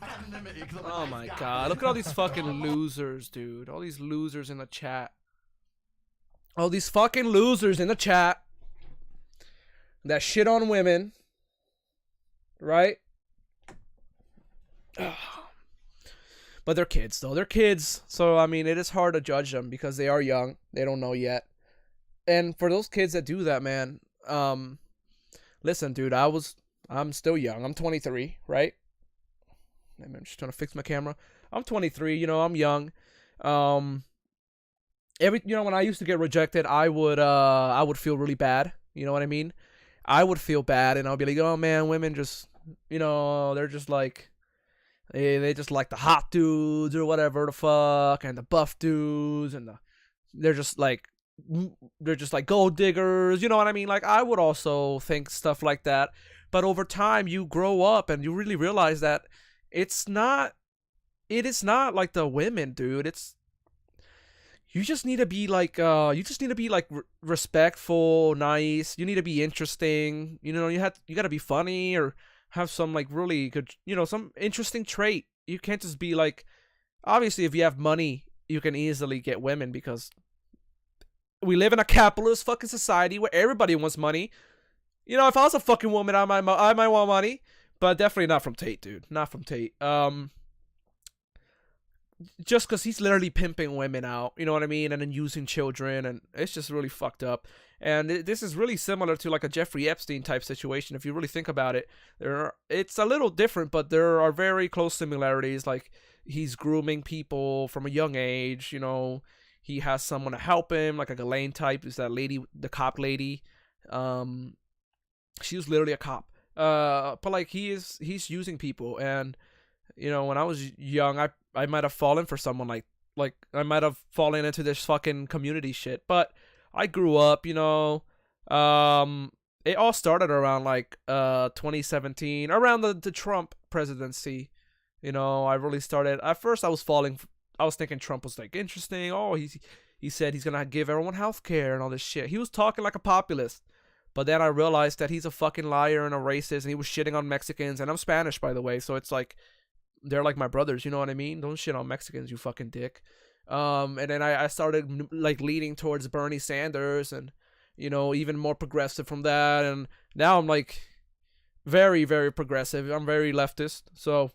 anonymity. 'Cause I'm a Oh nice my guy. god. Look at all these fucking losers, dude. All these losers in the chat. All these fucking losers in the chat that shit on women. Right? But they're kids, though. They're kids. So, I mean, it is hard to judge them because they are young. They don't know yet. And for those kids that do that, man, listen, dude, I'm still young. I'm 23, right? I'm just trying to fix my camera. I'm 23, I'm young. When I used to get rejected, I would feel really bad. You know what I mean? I would feel bad, and I'll be like, oh man, women just, they're just like, They just like the hot dudes or whatever the fuck, and the buff dudes, and they're just like gold diggers. You know what I mean? Like, I would also think stuff like that. But over time, you grow up and you really realize that it is not like the women, dude. You just need to be like respectful, nice. You need to be interesting. You know, you got to be funny or have some like really good, some interesting trait. You can't just be like, obviously if you have money, you can easily get women because we live in a capitalist fucking society where everybody wants money. You know, if I was a fucking woman, I might want money, but definitely not from Tate, dude. Not from Tate. Just because he's literally pimping women out, you know what I mean, and then using children, and it's just really fucked up. And this is really similar to like a Jeffrey Epstein type situation. If you really think about it, it's a little different, but there are very close similarities. Like, he's grooming people from a young age. You know, he has someone to help him, like a Ghislaine type. Is that lady, the cop lady? She was literally a cop. But like he's using people, and when I was young, I might have fallen for someone like I might have fallen into this fucking community shit. But I grew up, it all started around like 2017, around the Trump presidency. I really started. At first, I was thinking Trump was like interesting. Oh, he said he's gonna give everyone health care and all this shit. He was talking like a populist. But then I realized that he's a fucking liar and a racist, and he was shitting on Mexicans. And I'm Spanish, by the way, so it's like they're like my brothers, you know what I mean? Don't shit on Mexicans, you fucking dick. And then I started like leaning towards Bernie Sanders, and even more progressive from that. And now I'm like very, very progressive. I'm very leftist. So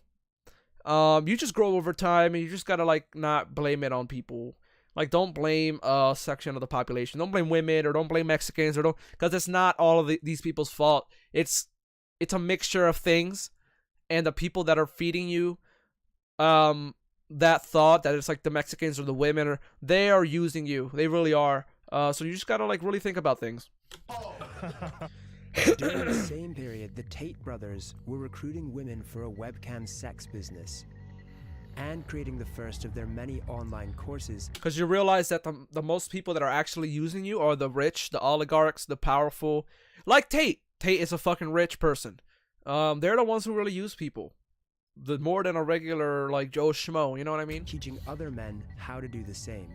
you just grow over time, and you just gotta like not blame it on people. Like, don't blame a section of the population. Don't blame women, or don't blame Mexicans, because it's not all of these people's fault. It's a mixture of things, and the people that are feeding you that thought that it's like the Mexicans or the women, they are using you. They really are. So you just gotta like really think about things. During the same period, the Tate brothers were recruiting women for a webcam sex business and creating the first of their many online courses. Because you realize that the most people that are actually using you are the rich, the oligarchs, the powerful. Like Tate. Tate is a fucking rich person. They're the ones who really use people. More than a regular, like, Joe Schmo, you know what I mean? Teaching other men how to do the same.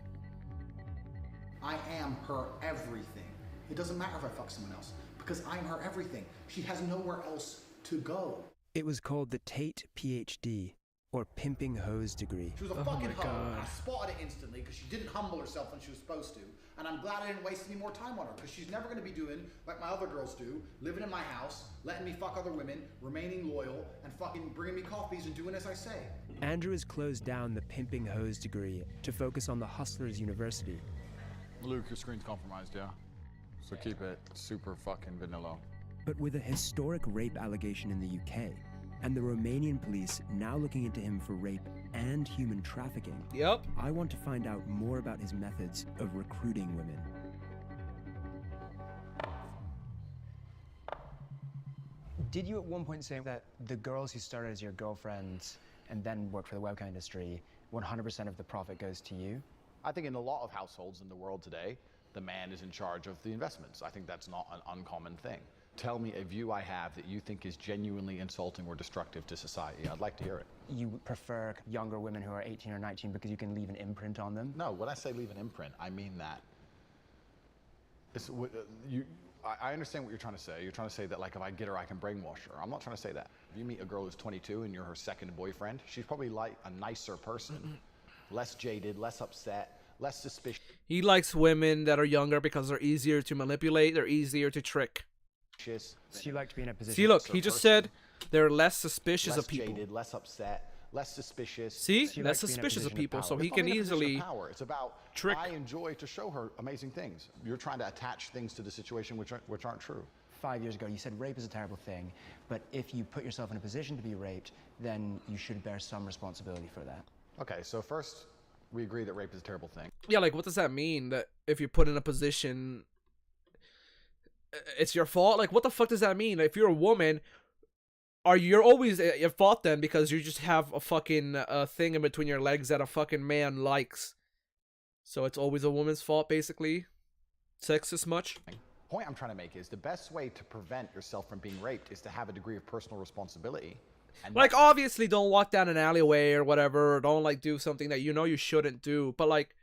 I am her everything. It doesn't matter if I fuck someone else, because I'm her everything. She has nowhere else to go. It was called the Tate PhD, or pimping hose degree. She was a fucking hoe. I spotted it instantly because she didn't humble herself when she was supposed to. And I'm glad I didn't waste any more time on her, because she's never going to be doing like my other girls do, living in my house, letting me fuck other women, remaining loyal, and fucking bringing me coffees and doing as I say. Andrew has closed down the pimping hose degree to focus on the Hustlers University. Luke, your screen's compromised, yeah? So keep it super fucking vanilla. But with a historic rape allegation in the UK, and the Romanian police now looking into him for rape and human trafficking. Yep. I want to find out more about his methods of recruiting women. Did you at one point say that the girls who started as your girlfriends and then worked for the webcam industry, 100% of the profit goes to you? I think in a lot of households in the world today, the man is in charge of the investments. I think that's not an uncommon thing. Tell me a view I have that you think is genuinely insulting or destructive to society. I'd like to hear it. You prefer younger women who are 18 or 19 because you can leave an imprint on them? No, when I say leave an imprint, I mean that. I understand what you're trying to say. You're trying to say that, like, if I get her, I can brainwash her. I'm not trying to say that. If you meet a girl who's 22 and you're her second boyfriend, she's probably like a nicer person, less jaded, less upset, less suspicious. He likes women that are younger because they're easier to manipulate, they're easier to trick. So you like to be in a position. See, look, he just said they're less suspicious of people. Less jaded, less upset, less suspicious. See, less suspicious of people, so he can easily It's about trick. I enjoy to show her amazing things. You're trying to attach things to the situation which aren't true. 5 years ago, you said rape is a terrible thing, but if you put yourself in a position to be raped, then you should bear some responsibility for that. Okay, so first, we agree that rape is a terrible thing. Yeah, like, what does that mean? That if you're put in a position, it's your fault? Like, what the fuck does that mean? If you're a woman, you're always at fault then because you just have a fucking thing in between your legs that a fucking man likes. So it's always a woman's fault, basically. Sexist much? Point I'm trying to make is the best way to prevent yourself from being raped is to have a degree of personal responsibility. And Like, obviously, don't walk down an alleyway or whatever, or don't, like, do something that you know you shouldn't do. But, like,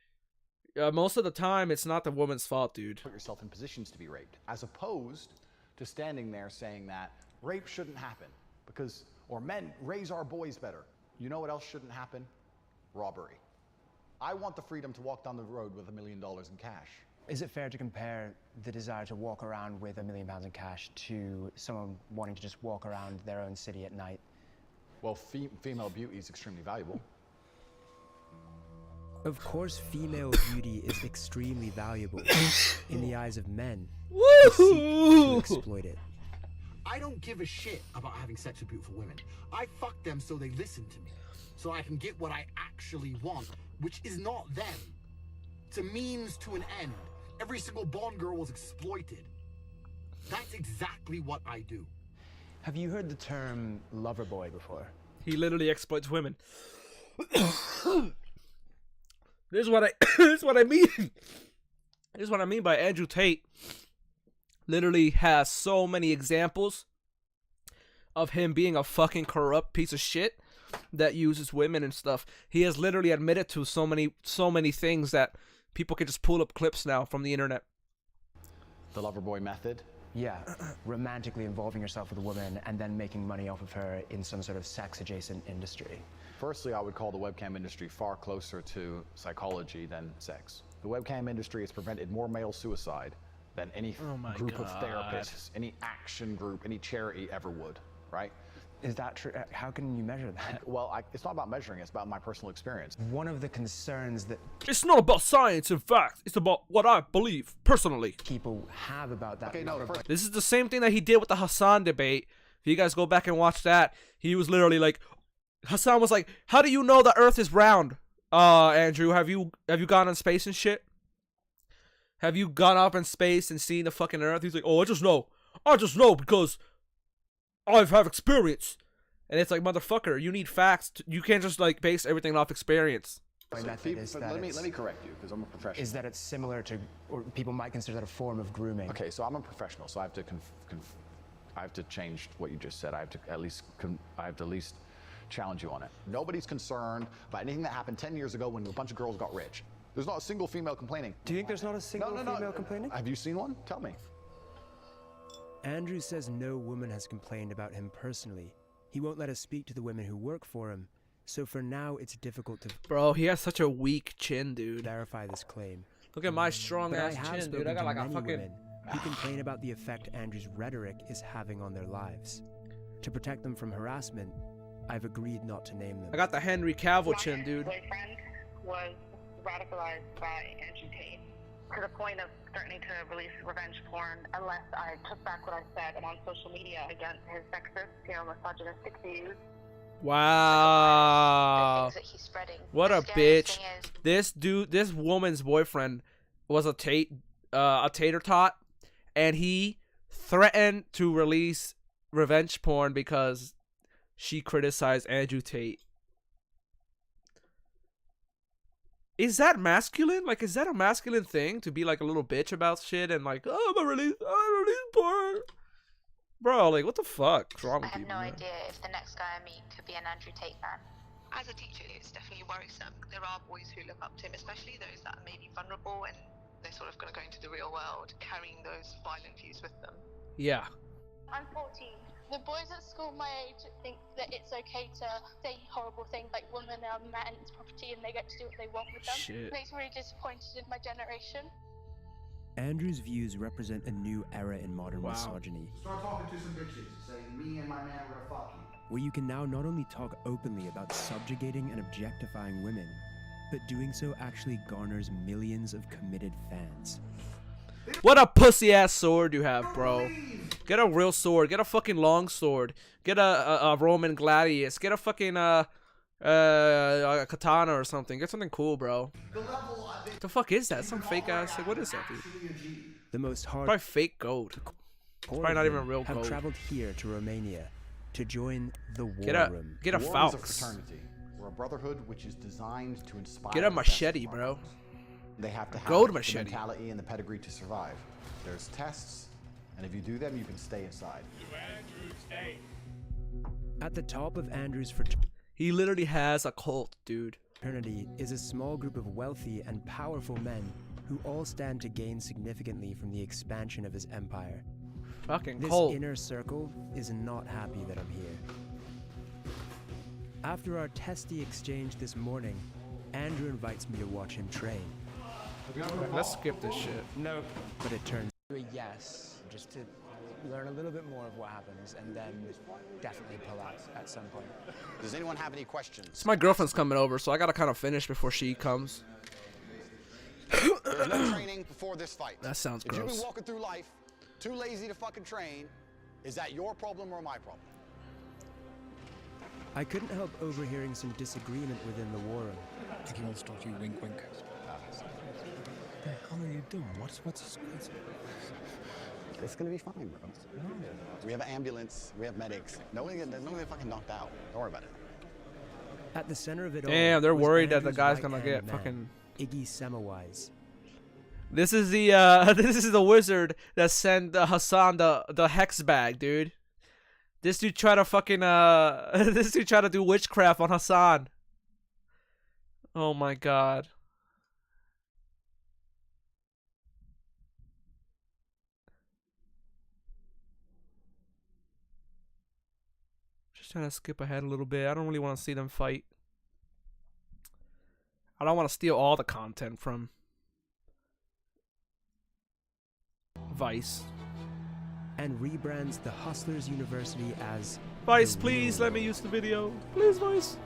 most of the time, it's not the woman's fault, dude. Put yourself in positions to be raped, as opposed to standing there saying that rape shouldn't happen because, or men raise our boys better. You know what else shouldn't happen? Robbery. I want the freedom to walk down the road with $1 million in cash. Is it fair to compare the desire to walk around with £1 million in cash to someone wanting to just walk around their own city at night? Well, female beauty is extremely valuable. Of course, female beauty is extremely valuable in the eyes of men who seek to exploit it. I don't give a shit about having sex with beautiful women. I fuck them so they listen to me, so I can get what I actually want, which is not them. It's a means to an end. Every single Bond girl was exploited. That's exactly what I do. Have you heard the term lover boy before? He literally exploits women. This is what I mean. This is what I mean by Andrew Tate. Literally has so many examples of him being a fucking corrupt piece of shit that uses women and stuff. He has literally admitted to so many things that people can just pull up clips now from the internet. The lover boy method? Yeah, romantically involving yourself with a woman and then making money off of her in some sort of sex-adjacent industry. Firstly, I would call the webcam industry far closer to psychology than sex. The webcam industry has prevented more male suicide than any group of therapists, any action group, any charity ever would, right? Is that true? How can you measure that? Well, it's not about measuring, it's about my personal experience. One of the concerns that... It's not about science, in fact. It's about what I believe, personally. People have about that. Okay, no, this is the same thing that he did with the Hassan debate. If you guys go back and watch that, he was literally like... Hassan was like, how do you know the Earth is round? Andrew, have you gone in space and shit? Have you gone up in space and seen the fucking Earth? He's like, oh, I just know because I have experience. And it's like, motherfucker, you need facts. You can't just like base everything off experience. Let me correct you because I'm a professional. Is that it's similar to, or people might consider that a form of grooming? Okay, so I'm a professional, so I have to change what you just said. I have to at least challenge you on it. Nobody's concerned about anything that happened 10 years ago when a bunch of girls got rich. There's not a single female complaining. Do you think there's not a single female complaining? Have you seen one? Tell me. Andrew says no woman has complained about him personally. He won't let us speak to the women who work for him, so for now it's difficult to... Bro, he has such a weak chin, dude. ...verify this claim. Look at my strong-ass chin, dude. I got like a fucking... women who complain about the effect Andrew's rhetoric is having on their lives. To protect them from harassment, I've agreed not to name them. I got the Henry Cavill chin, dude. My boyfriend was radicalized by Andrew Tate to the point of threatening to release revenge porn unless I took back what I said on social media against his sexist, misogynistic views. Wow. The things that he's spreading. What a bitch. This woman's boyfriend was a tater tot, and he threatened to release revenge porn because she criticized Andrew Tate. Is that masculine? Like, is that a masculine thing to be like a little bitch about shit and like, oh, I'm gonna release porn? Bro, like, what the fuck is wrong with you? I have no idea if the next guy I meet could be an Andrew Tate fan. As a teacher, it's definitely worrisome. There are boys who look up to him, especially those that are maybe vulnerable and they're sort of going to go into the real world carrying those violent views with them. Yeah. I'm 14. The boys at school my age think that it's okay to say horrible things like women are men's property and they get to do what they want with them. Shit. It makes me really disappointed in my generation. Andrew's views represent a new era in modern misogyny, Start talking to some bitches. Say, me and my man are gonna fuck you. where you can now not only talk openly about subjugating and objectifying women, but doing so actually garners millions of committed fans. What a pussy ass sword you have, bro. Get a real sword. Get a fucking long sword. Get a Roman gladius. Get a fucking a katana or something. Get something cool, bro. What the fuck is that? Some fake ass. Like, what is that, dude? The most hard... Probably fake gold. It's probably not even real have gold. traveled here to Romania, to join the War Get a Room. get a The War Room is a Falx. fraternity. We're a brotherhood which is designed to inspire. Get a the best machete, of our bro. members. They have to have Gold the machete. mentality and the pedigree to survive. There's tests, and if you do them, you can stay inside. At the top of Andrew's He literally has a cult, dude. fraternity is a small group of wealthy and powerful men who all stand to gain significantly from the expansion of his empire. Fucking This cult. inner circle is not happy that I'm here. After our testy exchange this morning, Andrew invites me to watch him train. Let's skip this shit. No. But it turns Yes, just to learn a little bit more of what happens and then definitely pull out at some point. Does anyone have any questions? So my girlfriend's coming over, so I gotta kind of finish before she comes. There's no training before this fight. That sounds If you've gross. been walking through life too lazy to fucking train, is that your problem or my problem? I couldn't help overhearing some disagreement within the war room. I think he wants to talk to you, wink, wink. What the hell are you doing? What's It's gonna be fine, bro. We have an ambulance, we have medics. No one gonna fucking knocked out. Don't worry about it. At the center of it all. Damn, they're was worried that the Andrew's guy's right-hand gonna get man, fucking. Iggy Semmelweis. This is the this is the wizard that sent Hassan the hex bag, dude. This dude tried to fucking this dude tried to do witchcraft on Hassan. Oh my god. Just trying to skip ahead a little bit. I don't really want to see them fight. I don't want to steal all the content from Vice. And rebrands the Hustlers University as Vice, the please Real let me use the video. Please, Vice.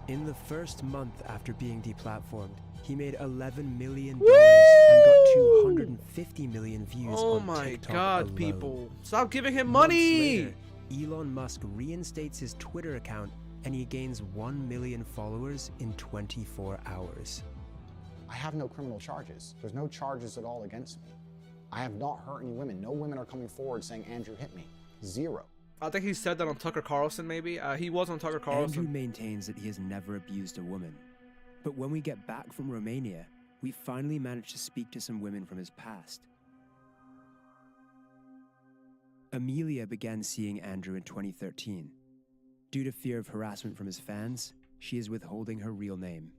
In the first month after being deplatformed, he made $11 million Woo! and got 250 million views Oh on my TikTok god, alone. people. Stop giving him Months money! later, Elon Musk reinstates his Twitter account and he gains 1 million followers in 24 hours. I have no criminal charges. There's no charges at all against me. I have not hurt any women. No women are coming forward saying Andrew hit me. Zero. I think he said that on Tucker Carlson, maybe. He was on Tucker Andrew Carlson. maintains that he has never abused a woman. But when we get back from Romania, we finally manage to speak to some women from his past. Amelia began seeing Andrew in 2013. Due to fear of harassment from his fans, she is withholding her real name.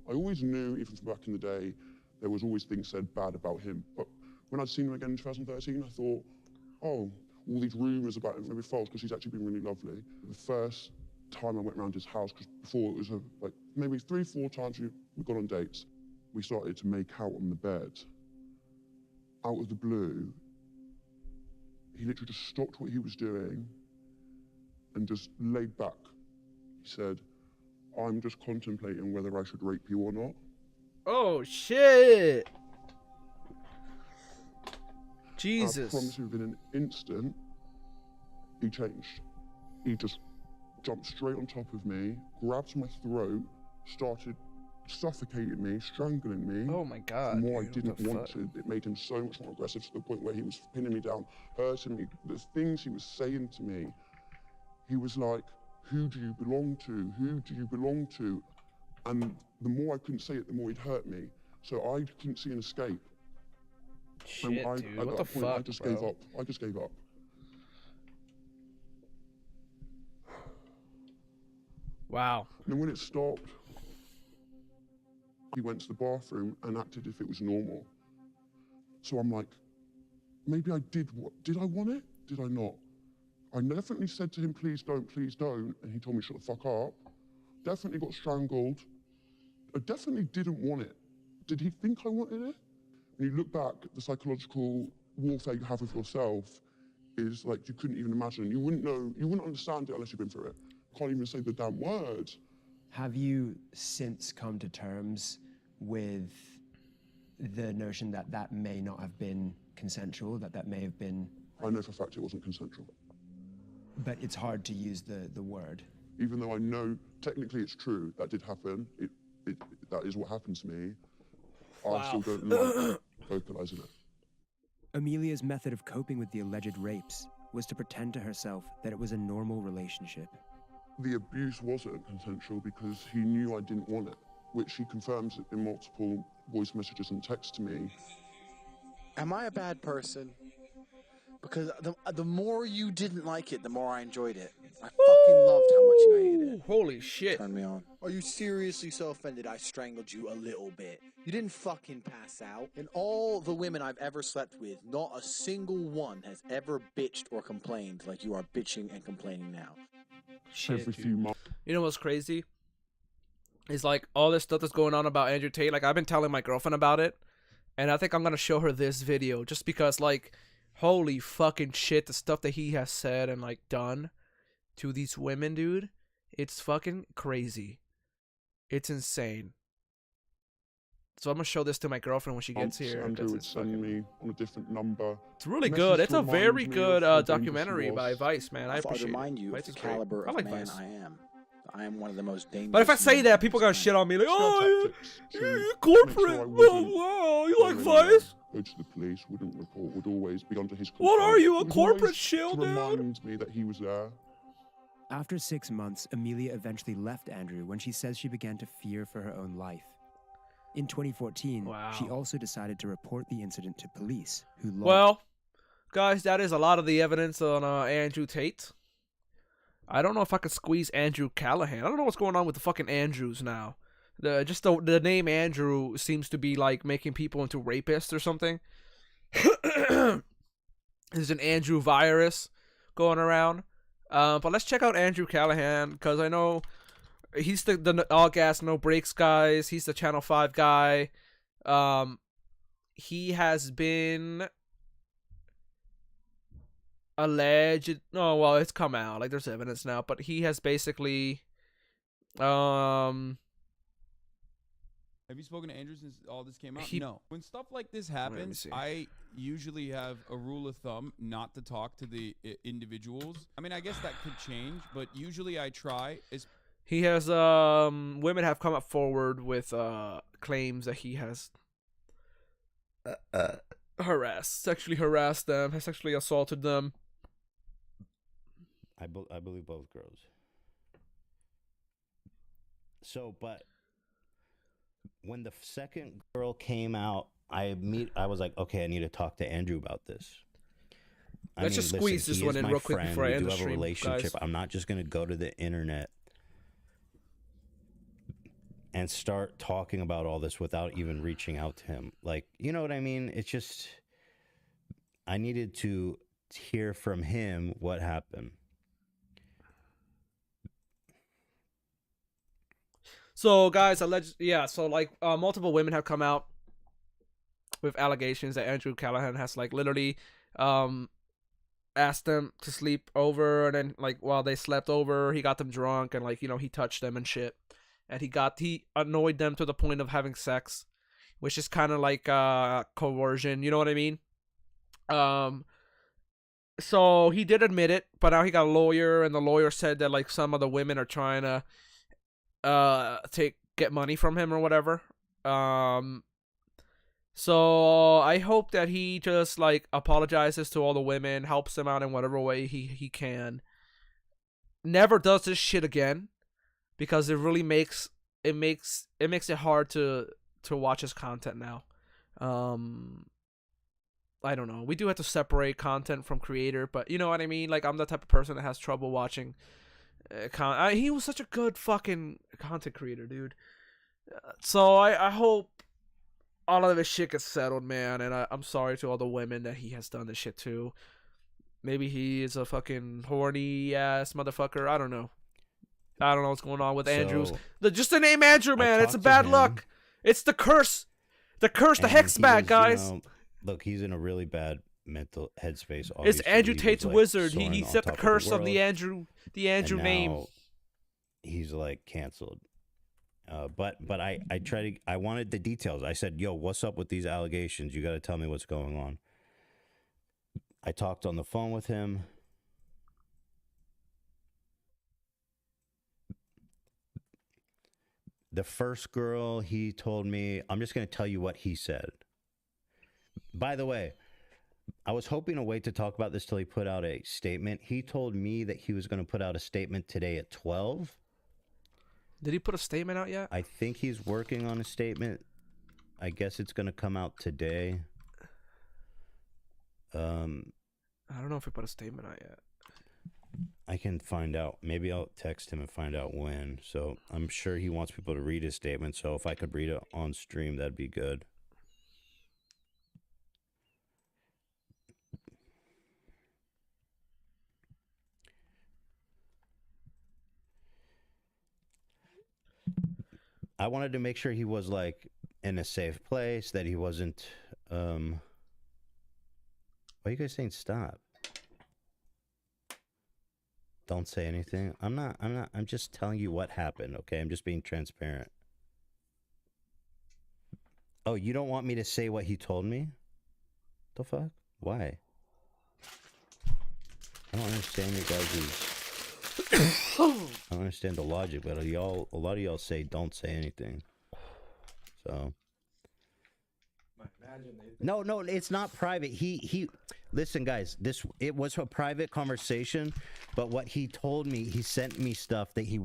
I always knew, even from back in the day, there was always things said bad about him. But when I'd seen him again in 2013, I thought, oh, all these rumours about him may be false because he's actually been really lovely. The first time I went around his house, because before it was like maybe 3-4 times we've gone on dates, we started to make out on the bed. Out of the blue, he literally just stopped what he was doing and just laid back. He said, I'm just contemplating whether I should rape you or not. Oh, shit! I Jesus. promise you, within an instant, he changed. He just jumped straight on top of me, grabbed my throat, started suffocating me, strangling me. Oh my god. The more I dude, didn't what the want fuck? to, it made him so much more aggressive to the point where he was pinning me down, hurting me. The things he was saying to me, he was like, who do you belong to? Who do you belong to? And the more I couldn't say it, the more he'd hurt me. So I couldn't see an escape. Shit, And dude. at What that the point, fuck, I just bro? gave up. I just gave up. Wow. And then when it stopped, he went to the bathroom and acted if it was normal. So I'm like, maybe I did. Did I want it? Did I not? I definitely said to him, please don't, and he told me shut the fuck up. Definitely got strangled. I definitely didn't want it. Did he think I wanted it? When you look back, the psychological warfare you have with yourself is like you couldn't even imagine. You wouldn't know, you wouldn't understand it unless you've been through it. Can't even say the damn word. Have you since come to terms with the notion that that may not have been consensual, that may have been... I know for a fact it wasn't consensual. But it's hard to use the word. Even though I know technically it's true, that did happen, that is what happened to me, I still don't like vocalizing it. Amelia's method of coping with the alleged rapes was to pretend to herself that it was a normal relationship. The abuse wasn't consensual because he knew I didn't want it, which he confirms in multiple voice messages and texts to me. Am I a bad person? Because the more you didn't like it, the more I enjoyed it. I fucking loved how much you hated it. Holy shit. Turn me on. Are you seriously so offended I strangled you a little bit? You didn't fucking pass out. And all the women I've ever slept with, not a single one has ever bitched or complained like you are bitching and complaining now. Shit, Every few months. You know what's crazy? Is like all this stuff that's going on about Andrew Tate. Like I've been telling my girlfriend about it, and I think I'm gonna show her this video just because, like, holy fucking shit, the stuff that he has said and like done to these women, dude. It's fucking crazy. It's insane. So I'm gonna show this to my girlfriend when she gets here. Andrew would send me on a different number. It's really good. It's a very good documentary by Vice, man. I appreciate it. Remind you Vice of the is great. caliber I of like man Vice. I am. I am one of the most dangerous. But if I say that, people gonna shit on me like, oh, you're corporate. Wow, you like Vice? Go to the police, wouldn't report, would always be under his control. What are you, a It was corporate always shill, to dude? remind me that he was there. After 6 months, Amelia eventually left Andrew when she says she began to fear for her own life. In 2014, she also decided to report the incident to police, who logged... Well, guys, that is a lot of the evidence on Andrew Tate. I don't know if I could squeeze Andrew Callahan. I don't know what's going on with the fucking Andrews now. The name Andrew seems to be like making people into rapists or something. There's an Andrew virus going around. But let's check out Andrew Callahan, because I know he's the all gas no brakes guys. He's the Channel 5 guy. He has been alleged. Oh well, it's come out. Like there's evidence now, but he has basically Have you spoken to Andrew since all this came out? No. When stuff like this happens, I usually have a rule of thumb not to talk to the individuals. I mean, I guess that could change, but usually I try. He has women have come up forward with claims that he has sexually harassed them, has sexually assaulted them. I believe both girls. So, but when the second girl came out, I was like, okay, I need to talk to Andrew about this. Let's just squeeze this one in real quick before I end the stream, we do have a relationship. guys. I'm not just gonna go to the internet and start talking about all this without even reaching out to him. Like, you know what I mean? It's just, I needed to hear from him what happened. So, guys, multiple women have come out with allegations that Andrew Callahan has, like, literally asked them to sleep over, and then, like, while they slept over, he got them drunk, and, like, you know, he touched them and shit. And he annoyed them to the point of having sex, which is kind of like coercion, you know what I mean? So he did admit it, but now he got a lawyer, and the lawyer said that, like, some of the women are trying to get money from him or whatever. So I hope that he just, like, apologizes to all the women, helps them out in whatever way he can, never does this shit again, because it really makes it hard to watch his content now. I don't know. We do have to separate content from creator, but you know what I mean? Like, I'm the type of person that has trouble watching he was such a good fucking content creator, dude. So I hope all of this shit gets settled, man, and I'm sorry to all the women that he has done this shit to. Maybe he is a fucking horny ass motherfucker. I don't know what's going on with Andrews. Just the name Andrew, man, it's a bad luck. It's the curse. The hex bag, guys. You know, look, he's in a really bad mental headspace. It's Obviously. Andrew Tate's like wizard. soaring He on set the top curse of world, the Andrew and name. now he's like canceled. But I wanted the details. I said, yo, what's up with these allegations? You got to tell me what's going on. I talked on the phone with him. The first girl, he told me, I'm just going to tell you what he said. By the way, I was hoping to wait to talk about this till he put out a statement. He told me that he was going to put out a statement today at 12. Did he put a statement out yet? I think he's working on a statement. I guess it's going to come out today. I don't know if he put a statement out yet. I can find out. Maybe I'll text him and find out when. So I'm sure he wants people to read his statement. So if I could read it on stream, that'd be good. I wanted to make sure he was like in a safe place, that he wasn't why are you guys saying stop? Don't say anything. I'm just telling you what happened, okay? I'm just being transparent. Oh, you don't want me to say what he told me? The fuck? Why? I don't understand you guys' I don't understand the logic, but a lot of y'all say don't say anything. So no, it's not private. He listen, guys, it was a private conversation, but what he told me, he sent me stuff that he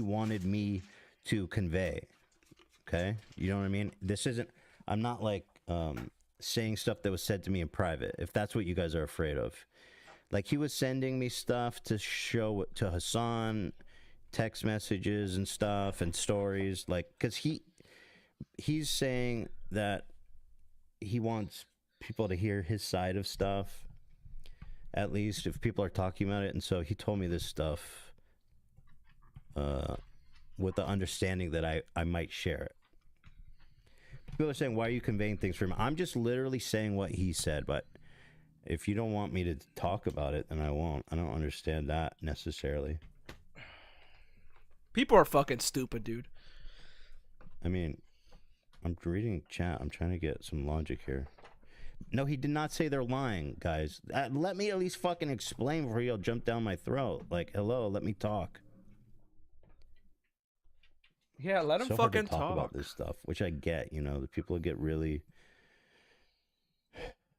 wanted me to convey. Okay? You know what I mean? I'm not like saying stuff that was said to me in private, if that's what you guys are afraid of. Like, he was sending me stuff to show to Hassan, text messages and stuff and stories, like, because he's saying that he wants people to hear his side of stuff, at least if people are talking about it. And so he told me this stuff with the understanding that I might share it. People are saying, why are you conveying things from him? I'm just literally saying what he said, but if you don't want me to talk about it, then I won't. I don't understand that necessarily. People are fucking stupid, dude. I mean, I'm reading chat. I'm trying to get some logic here. No, he did not say they're lying, guys. Let me at least fucking explain before you'll jump down my throat. Like, hello, let me talk. Yeah, let him so hard to fucking talk talk about this stuff, which I get. You know, the people get really...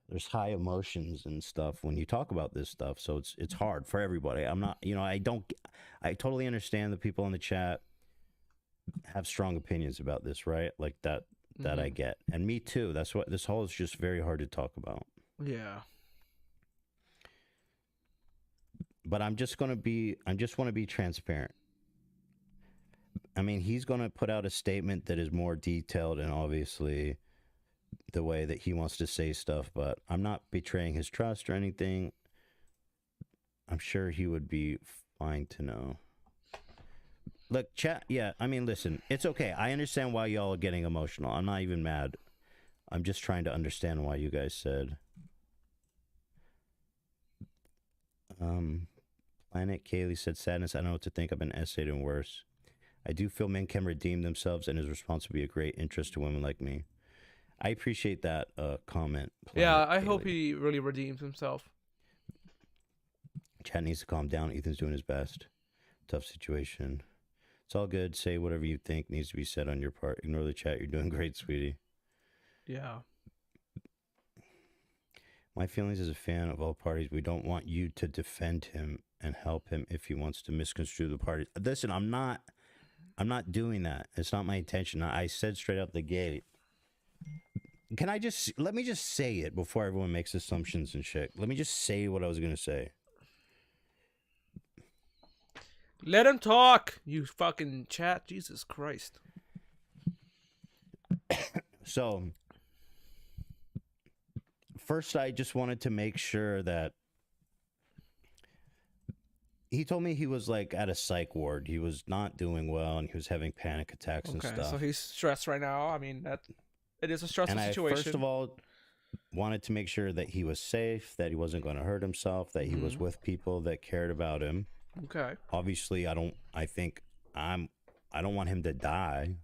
There's high emotions and stuff when you talk about this stuff, so it's hard for everybody. I'm not, I totally understand the people in the chat have strong opinions about this, right? Like that I get, and me too. That's what this whole is just very hard to talk about. Yeah. But I just want to be transparent. I mean, he's going to put out a statement that is more detailed and obviously the way that he wants to say stuff, but I'm not betraying his trust or anything. I'm sure he would be fine to know. Look, chat, yeah, I mean, listen, it's okay. I understand why y'all are getting emotional. I'm not even mad. I'm just trying to understand why you guys said. Planet Kaylee said, sadness, I don't know what to think. I've been essayed and worse. I do feel men can redeem themselves and is responsible to be a great interest to women like me. I appreciate that comment. Yeah, I hope he really redeems himself. Chat needs to calm down. Ethan's doing his best. Tough situation. It's all good. Say whatever you think needs to be said on your part. Ignore the chat. You're doing great, sweetie. Yeah. My feelings as a fan of all parties, we don't want you to defend him and help him if he wants to misconstrue the parties. Listen, I'm not doing that. It's not my intention. I said straight out the gate. Let me just say it before everyone makes assumptions and shit. Let me just say what I was going to say. Let him talk, you fucking chat. Jesus Christ. So, first I just wanted to make sure that he told me he was like at a psych ward. He was not doing well and he was having panic attacks and stuff. So he's stressed right now. I mean, it is a stressful situation. First of all, wanted to make sure that he was safe, that he wasn't going to hurt himself, that he was with people that cared about him. Okay. Obviously, I don't want him to die.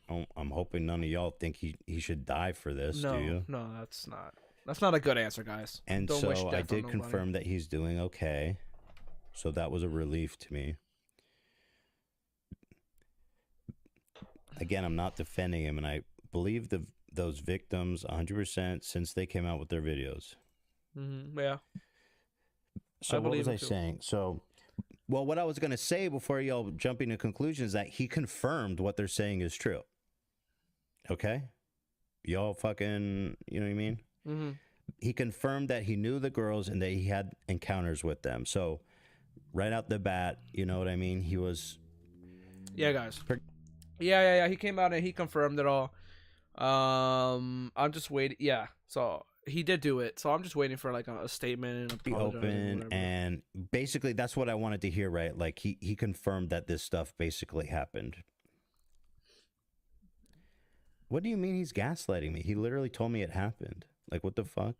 I'm hoping none of y'all think he should die for this, do you? No, that's not a good answer, guys. And don't so I did confirm that he's doing okay. So that was a relief to me. Again, I'm not defending him, and I believe those victims 100% since they came out with their videos. Yeah. So what was I saying? So, well, what I was gonna say before y'all jumping to conclusions is that he confirmed what they're saying is true. Okay, y'all fucking, you know what I mean? Mm-hmm. He confirmed that he knew the girls and that he had encounters with them. So, right out the bat, you know what I mean? He was. Yeah, guys. Yeah. He came out and he confirmed it all. I'm just waiting. Yeah, so he did do it. So I'm just waiting for like a statement and Be open, and basically that's what I wanted to hear. Right? Like he confirmed that this stuff basically happened. What do you mean he's gaslighting me? He literally told me it happened. Like, what the fuck?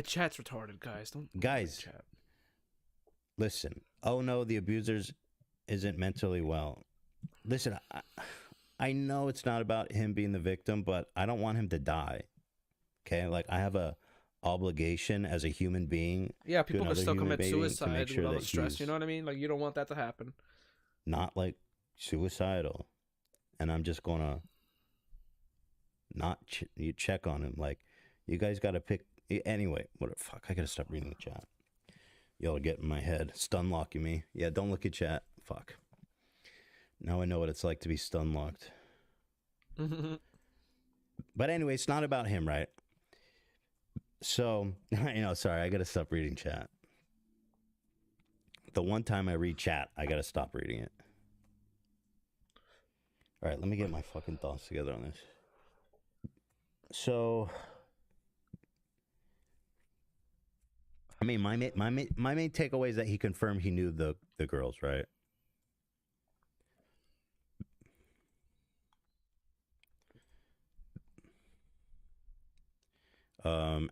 Chat's retarded, guys. Don't guys. Chat. Listen. Oh no, the abusers isn't mentally well. Listen, I know it's not about him being the victim, but I don't want him to die. Okay, like I have a obligation as a human being. Yeah, people can still commit to make suicide sure with all that the stress. he's You know what I mean? Like you don't want that to happen. not like suicidal, and I'm just gonna not you check on him. Like you guys got to pick anyway. What the fuck? I gotta stop reading the chat. Y'all are getting in my head, stun locking me. Yeah, don't look at chat. Fuck. Now I know what it's like to be stun locked. But anyway, it's not about him, right? So, sorry, I gotta stop reading chat. The one time I read chat, I gotta stop reading it. All right, let me get my fucking thoughts together on this. So, I mean, my main takeaway is that he confirmed he knew the girls, right?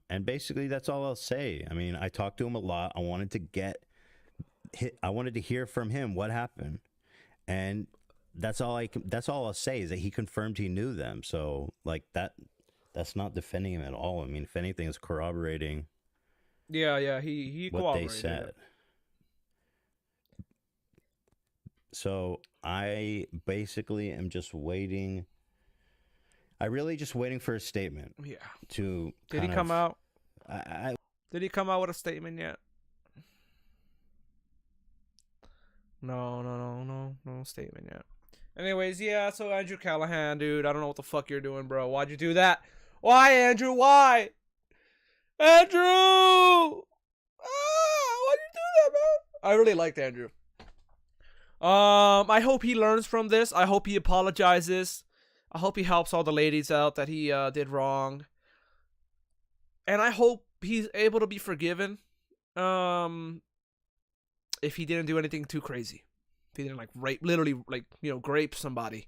And basically that's all I'll say. I mean, I talked to him a lot. I wanted to hear from him what happened. And that's all I'll say is that he confirmed he knew them. So like that's not defending him at all. I mean, if anything, it's corroborating. Yeah, he what they said. So I basically am just waiting. I really just waiting for a statement. Yeah. Did he come out? Did he come out with a statement yet? No statement yet. Anyways, yeah. So Andrew Callahan, dude, I don't know what the fuck you're doing, bro. Why'd you do that? Why, Andrew? Why? Andrew! Why'd you do that, man? I really liked Andrew. I hope he learns from this. I hope he apologizes. I hope he helps all the ladies out that he did wrong. And I hope he's able to be forgiven. If he didn't do anything too crazy. If he didn't grape somebody.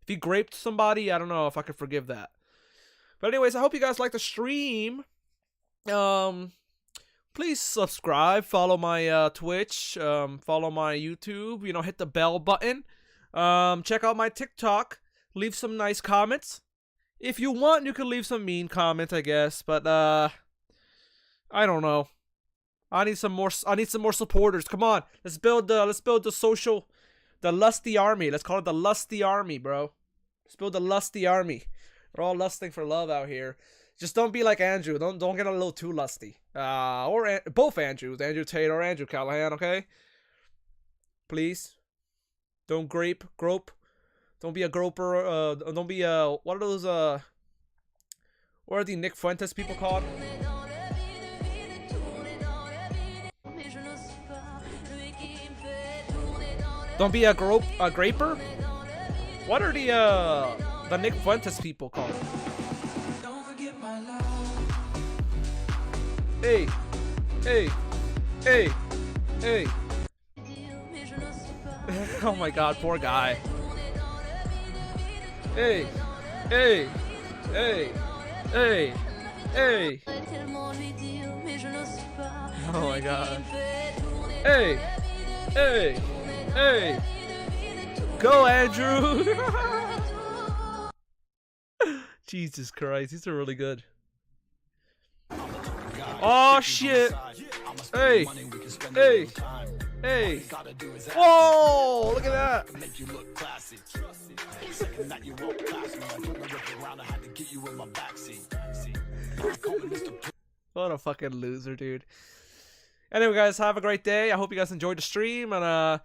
If he graped somebody, I don't know if I could forgive that. But anyways, I hope you guys like the stream. Please subscribe, follow my Twitch, follow my YouTube, hit the bell button. Check out my TikTok. Leave some nice comments. If you want, you can leave some mean comments, I guess. But I don't know. I need some more supporters. Come on, let's build the lusty army. Let's call it the lusty army, bro. Let's build the lusty army. We're all lusting for love out here. Just don't be like Andrew. Don't get a little too lusty. Or both Andrews, Andrew Tate or Andrew Callahan. Okay. Please. Don't grope. Don't be a groper. Don't be what are those what are the Nick Fuentes people called? Don't be a graper. What are the Nick Fuentes people called? Hey. Oh my god, poor guy. Hey. Oh my god. Hey. Go, Andrew. Jesus Christ, these are really good. Oh shit. Hey. Whoa, look at that. get you in my backseat. What a fucking loser, dude. Anyway, guys, have a great day. I hope you guys enjoyed the stream, and